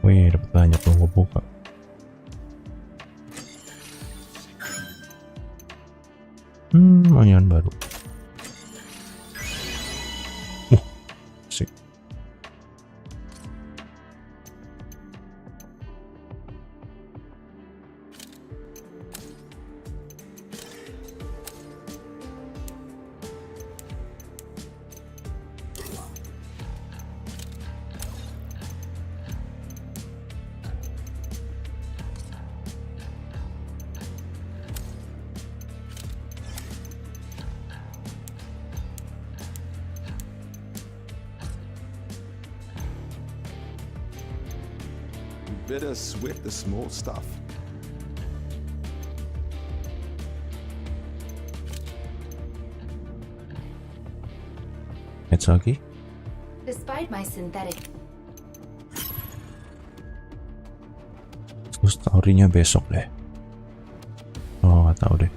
Wih, dapat banyak tuh, gua buka. Mainan baru. Asik. Better sweat the small stuff. Match lagi. Despite my synthetic Terus teorinya besok deh. Oh, nggak tahu deh.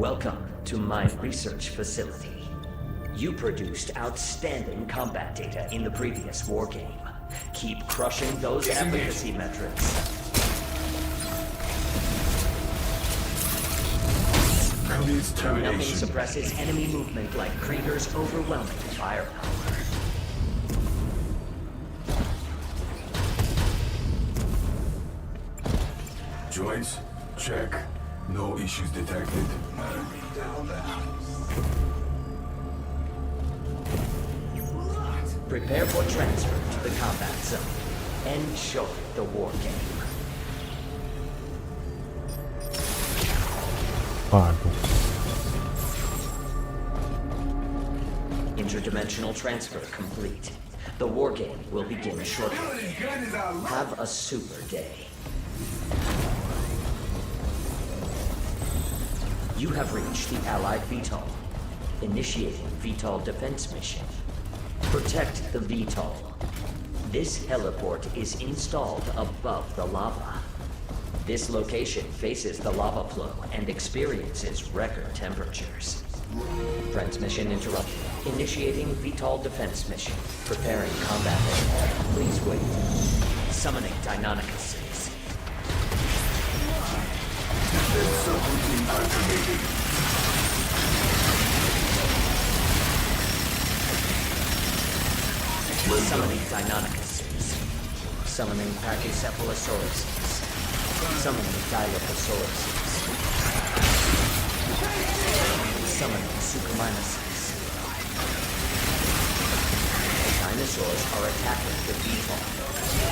Welcome to my research facility. You produced outstanding combat data in the previous war game. Keep crushing those efficacy metrics. Nothing suppresses enemy movement like Krieger's overwhelming firepower. Joints, check. No issues detected. Prepare for transfer to the combat zone. Enjoy the war game. Waduh. Interdimensional transfer complete. The war game will begin shortly. Have a super day. You have reached the Allied VTOL. Initiating VTOL defense mission. Protect the VTOL. This heliport is installed above the lava. This location faces the lava flow and experiences record temperatures. Transmission interrupted. Initiating VTOL defense mission. Preparing combat area. Please wait. Summoning Deinonychus 6. Summoning Deinonychus 6. Summoning Pachycephalosaurus 6. Summoning Dilophosaurus 6. Summoning Suchomimus 6. Dinosaurs are attacking the VTOL.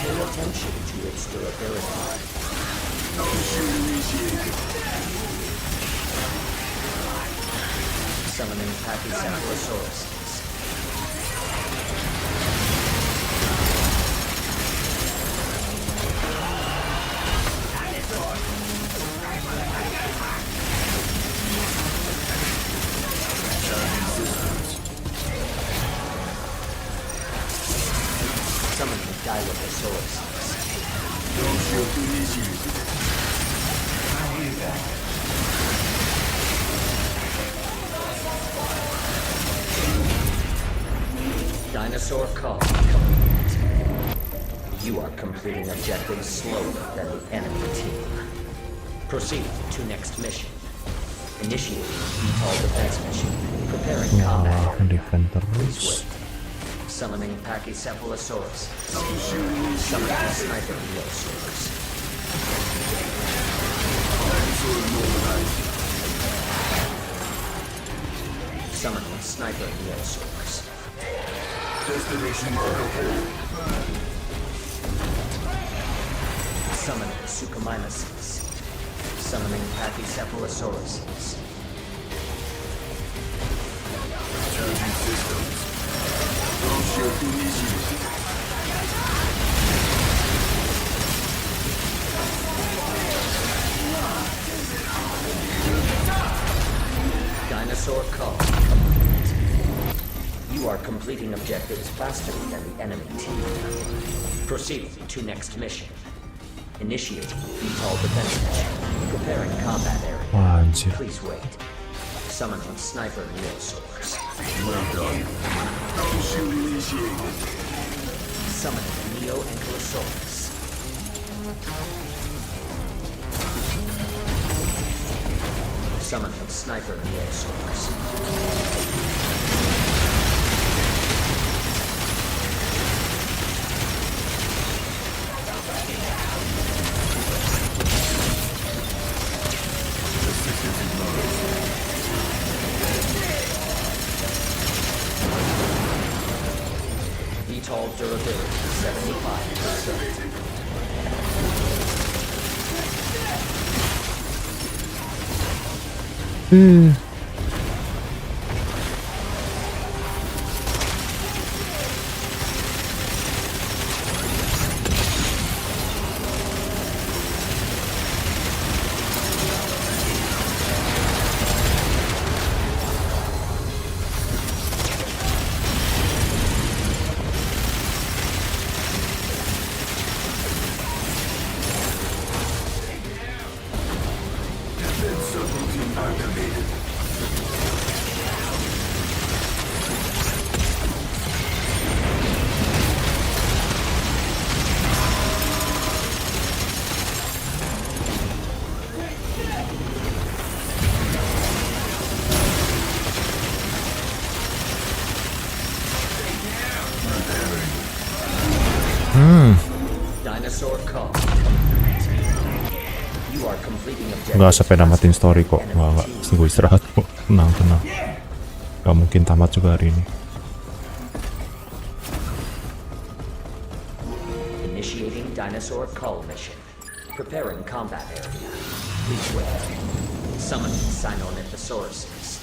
Pay attention to its durability. Summoning Pachycephalosaurus 6. Summoning Dilophosaurus 6. Dinosaur call complete. You are completing objectives slower than the enemy team. Proceed to next mission. Initiating VTOL defense mission. Preparing combat area. Please wait. Summoning Pachycephalosaurus. Summoning Sniper Neosaurus. Summoning Sniper Neosaurus. Destination located. Summoning Suchomimus 6. Summoning Pachycephalosaurus 6. Charging systems. Shield initiated. Dinosaur call complete. You are completing objectives faster than the enemy team. Proceed to next mission. Initiating VTOL defense mission. Preparing combat area. Anjir. Please wait. Summoning Sniper Neosaurus. Well done. Shield initiated. Summoning Neo-Ankylosaurus. Summoning Sniper Neosaurus. VTOL durability 75%. Subroutine activated. Dinosaur call. You are completing objectives. Nggak sampai namatin story kok. Nggak. Pasti gue istirahat kok. Tenang. Gak mungkin tamat juga hari ini. Initiating dinosaur call mission. Preparing combat area. Please wait. Summoning Sinoanthosauruses.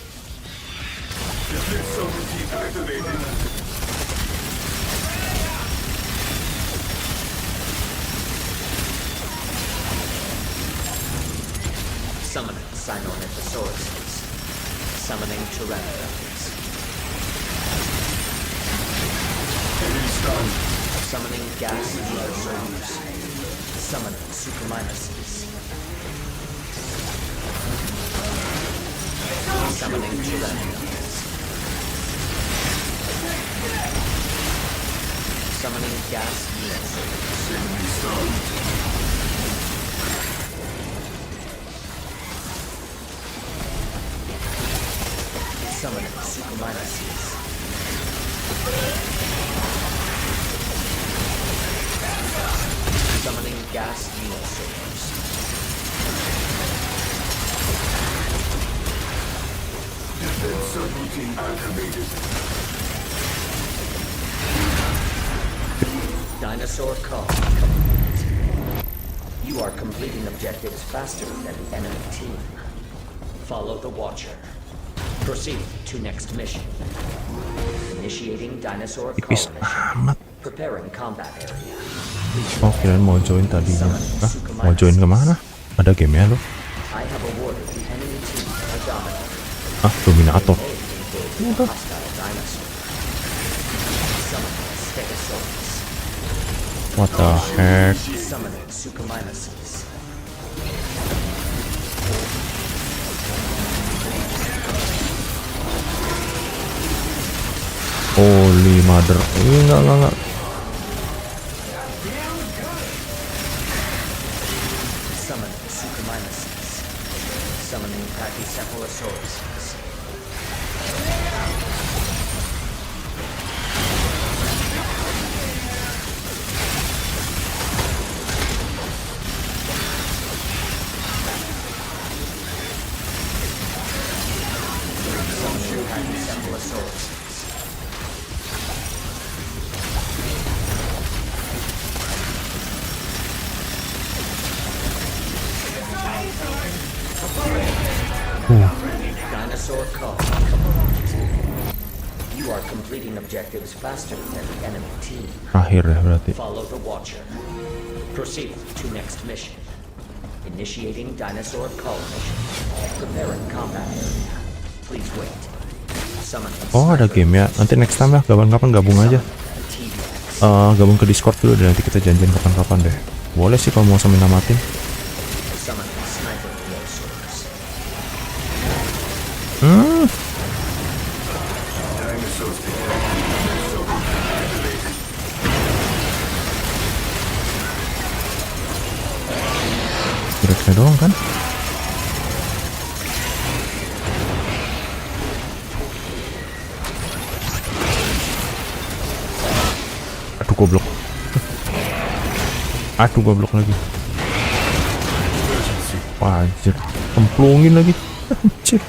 Activated. Summoning Sinoanthosauruses. Summoning Pteranodons. Summoning gas dinosaurs. Summoning Suchomimuses. Summoning Pteranodons. Summoning gas dinosaurs. Summoning Suchomimuses. Summoning gas dinosaurs. Subroutine activated. Dinosaur call. You are completing objectives faster than the enemy team. Follow the Watcher. Proceed to next mission. Initiating dinosaur call Tipis mission. amat. Preparing combat area. Oh, kirain mau join tadinya. Hah? Mau join kemana? Ada game ya lo? I have awarded the enemy team a dominator. Ah, Dominator. Hostile dinosaur. Summoning Stegosaurus. What the heck? Summoning Suchomimuses. Holy mother. Enggak. Summoning Suchomimuses. Summoning Pachycephalosauruses. Summoning Pachycephalosauruses. Dinosaur call. You are completing objectives faster than the enemy team. Akhir ya berarti. Follow the Watcher. Proceed to next mission. Initiating dinosaur call mission. Preparing combat area. Please wait. Summoning. Oh, ada game ya. Nanti next time ya, kapan-kapan gabung aja. Gabung ke Discord dulu dan nanti kita janjian kapan-kapan deh. Boleh sih kalau mau sambil namatin. Summoning sniper dinosaurs. Kira-kira doang kan? Aduh goblok. Aduh goblok lagi. Wah, anjir. Kemplungin lagi. Anjir.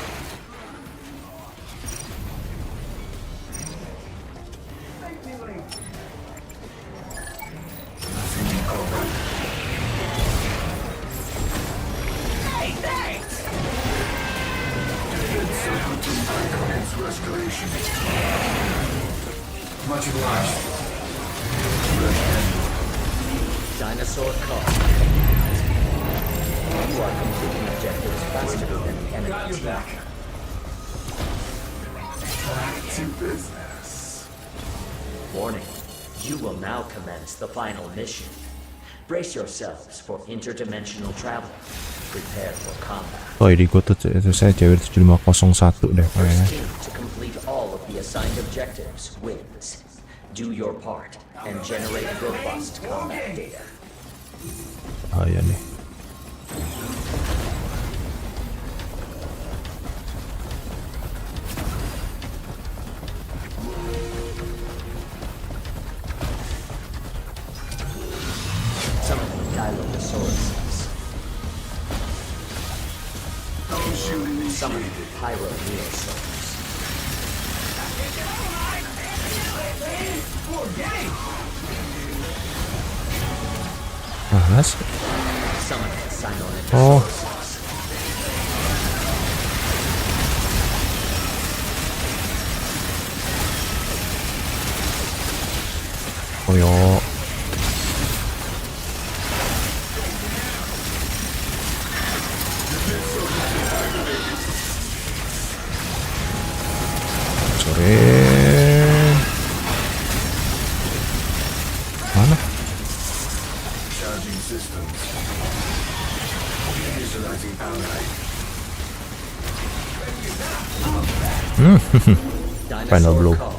Much obliged. Dinosaur call. You are completing objectives faster than the enemy Got your team. back. Back to business. Warning. You will now commence the final mission. Brace yourselves for interdimensional travel. Prepare for combat. Oh, ini gue tuh itu saya cewek 7501 deh kayaknya. First team to complete all of the assigned objectives wins. Do your part and generate robust combat data. Ah ya nih. Summoning pyro neosols. Mas? Summon Cyanoid Oh. sources. Koyo. Sore. Mana? Charging systems. Initializing power rate. Final blow. Call.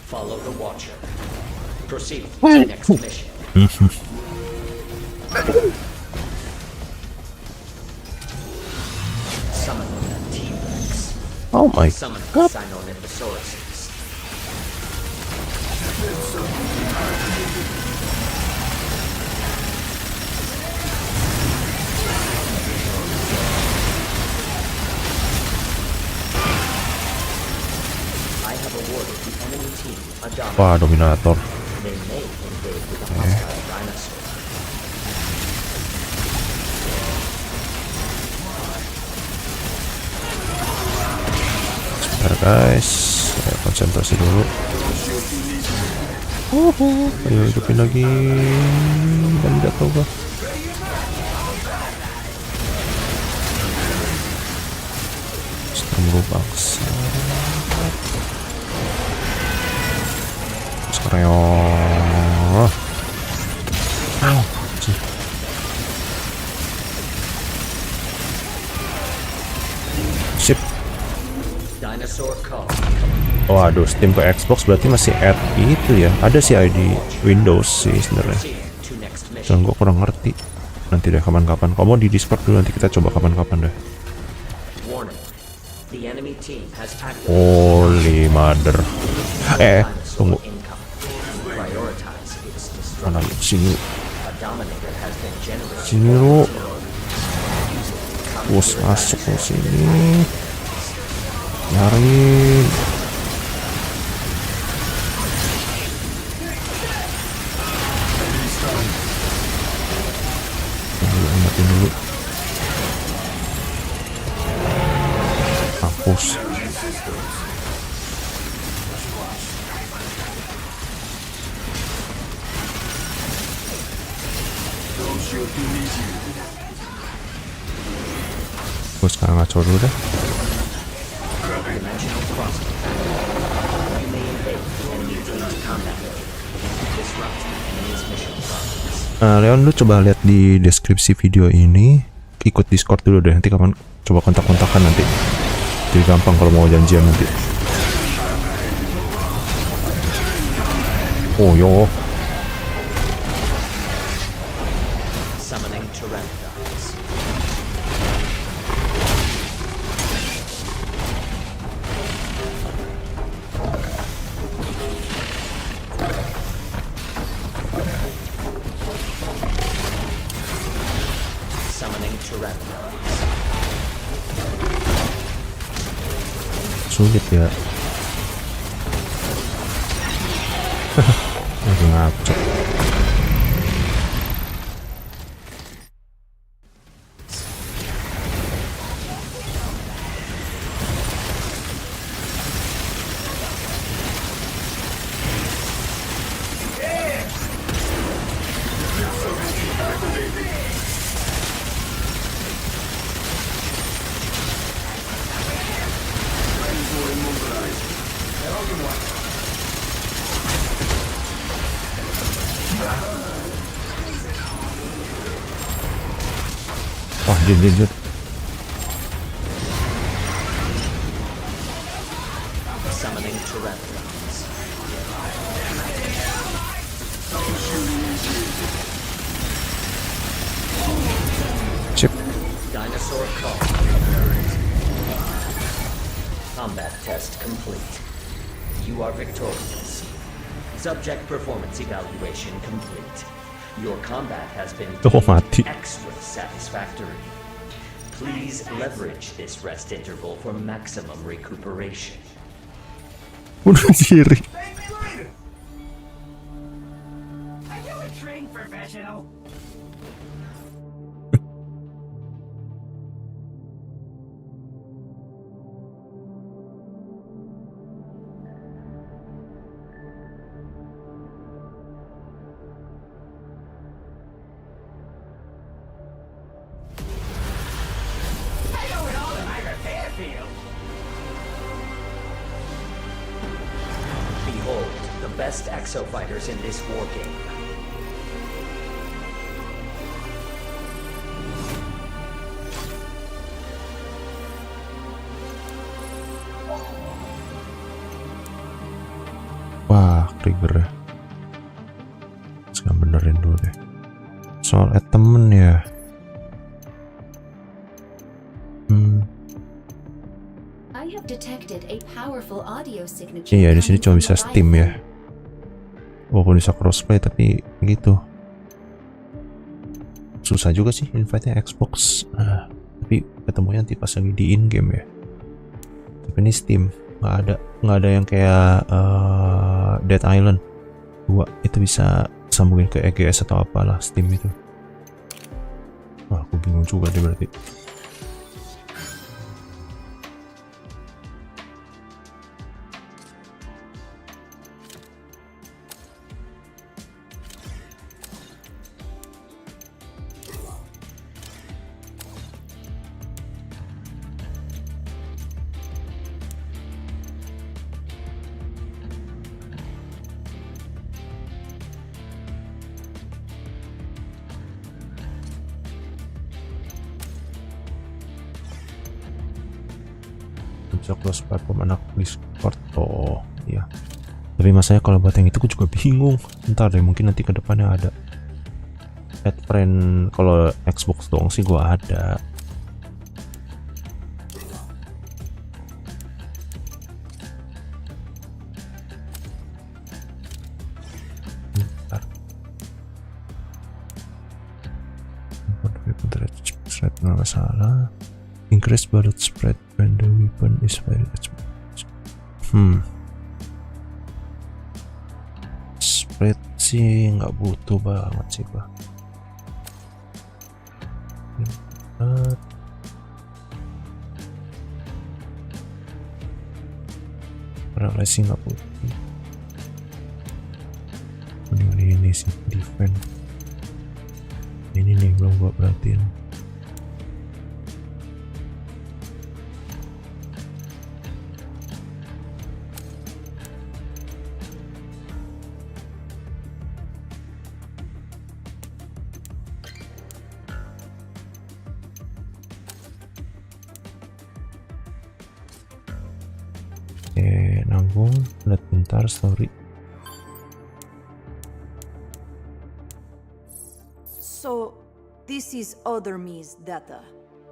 Follow the Watcher. Proceed to the next mission. Summon the T-Rex. Oh my Summon the god. Cyanoid. I have awarded the enemy team a dominant. Wah, dominator. They may invade with a hostile dinosaur. Sebentar guys, saya konsentrasi dulu. Ayo hidupin lagi. Dan tidak tahu gak. Sistem bangsa. Scorpio. Sip. Dinosaur call. Waduh, Steam ke Xbox berarti masih add itu ya. Ada sih ID Windows sih sebenarnya. To next mission. Dan gue kurang ngerti. Nanti deh kapan-kapan. Kamu di Discord dulu, nanti kita coba kapan-kapan deh. Warning. The enemy team has activated Holy mother. Tunggu. income. Prioritize its Mana destruction. lu? Sini. A dominator has been generated. Sini lu. Bos masuk ke sini. Nyariin. Ingatin dulu. Hapus. Gue sekarang ngaco dulu dah. Dimensional crossing. You may invade the enemy team's combat area. Disrupt the enemy's mission progress. Leon, lu coba lihat di deskripsi video ini, ikut Discord dulu deh, nanti kapan coba kontak-kontakan nanti. Jadi gampang kalau mau janjian nanti. Oh yo. Summoning Pteranodons. Summoning Pteranodons. Sulit ya. Lagi ngaco. Wah, jin. Summoning Pteranodons. Chip. Dinosaur call. Combat test complete. You are victorious. Subject performance evaluation complete. Your combat has been Oh, mati. extra satisfactory. Please leverage this rest interval for maximum recuperation. Bunuh diri. Are you a trained professional? Behold, the best exofighters in this war game. Wah, triggernya. Sekarang benerin dulu deh. Soal add temen ya. I have detected a powerful audio signature. Iya, di sini cuma coming bisa from the Steam right. ya. Walaupun bisa crossplay tapi gitu. Susah juga sih invite-nya Xbox. Nah, tapi ketemunya nanti pas lagi di in game ya. Tapi ini Steam, nggak ada yang kayak Dead Island 2 itu bisa sambungin ke EGS atau apalah Steam itu. Wah, aku bingung juga deh berarti. Bisa cross platform anak Discord. Oh iya, tapi masanya kalau buat yang itu aku juga bingung. Ntar deh, mungkin nanti ke depannya ada add friend. Kalau Xbox doang sih gua ada. Bentar, spread nggak masalah. Increase bullet spread when the weapon is very exposed. Spread sih nggak butuh banget sih gua. Paralyzing nggak butuh. Ini sih defense. Ini nih belum gua perhatiin. Nanggung, lihat bentar story. So, this is other me's data.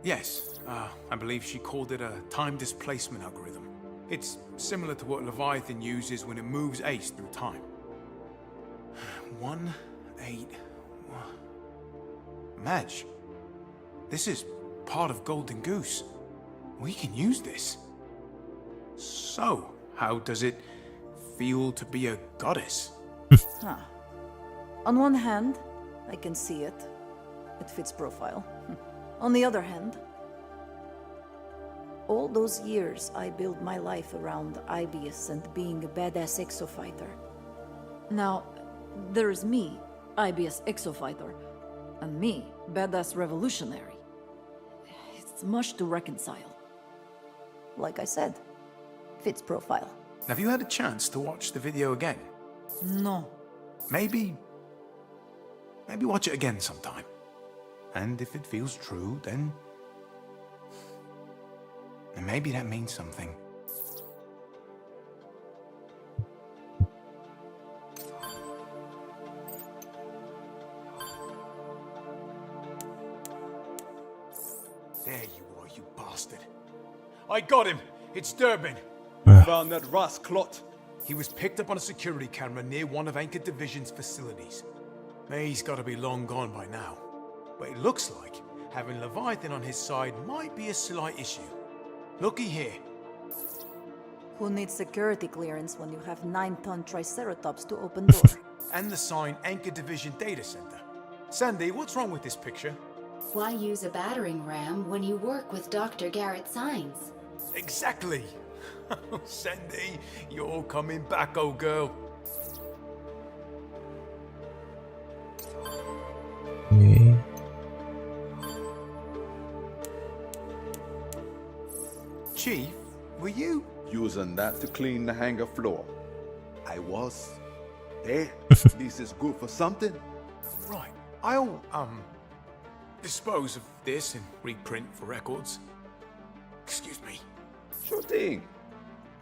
Yes, I believe she called it a time displacement algorithm. It's similar to what Leviathan uses when it moves Ace through time. 1, 8... Madge, this is part of Golden Goose. We can use this. So, how does it feel to be a goddess? On one hand, I can see it. It fits profile. On the other hand, all those years I built my life around IBS and being a badass exofighter. Now, there's me, IBS exofighter, and me, badass revolutionary. It's much to reconcile. Like I said, fits profile. Have you had a chance to watch the video again? No. Maybe watch it again sometime. And if it feels true, then maybe that means something. There you are, you bastard. I got him. It's Durbin. Found that Ross clot. He was picked up on a security camera near one of Anchor Division's facilities. He's got to be long gone by now. But it looks like Having Leviathan on his side might be a slight issue. Looky here. Who needs security clearance when you have 9-ton Triceratops to open door? And the signed Anchor Division data center. Sandy, what's wrong with this picture? Why use a battering ram when you work with Dr. Garrett Signs? Exactly. Sandy, you're coming back, old girl. Oke. Chief, were you? Using that to clean the hangar floor. I was. Hey, this is good for something. Right. I'll, dispose of this and reprint for records. Excuse me. Sure thing.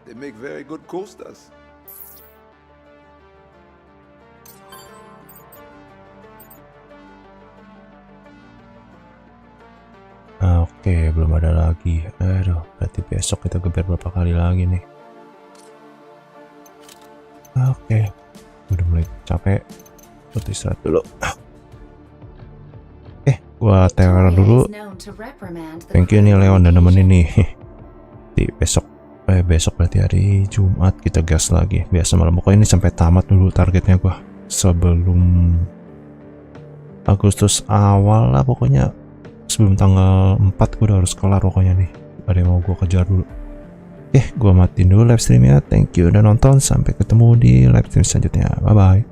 They make very good coasters. Oke, belum ada lagi. Aduh, berarti besok kita geber berapa kali lagi nih. Oke, udah mulai capek. Buat istirahat dulu. Gua teror dulu. Thank you nih Leon dan nemenin nih. Di besok berarti hari Jumat kita gas lagi. Biasa malam pokoknya ini sampai tamat dulu targetnya gua. Sebelum Agustus awal lah pokoknya. Sebelum tanggal 4 gue udah harus kelar pokoknya nih. Ada yang mau gue kejar dulu. Oke, gue matiin dulu live streamnya. Thank you udah nonton. Sampai ketemu di live stream selanjutnya. Bye bye.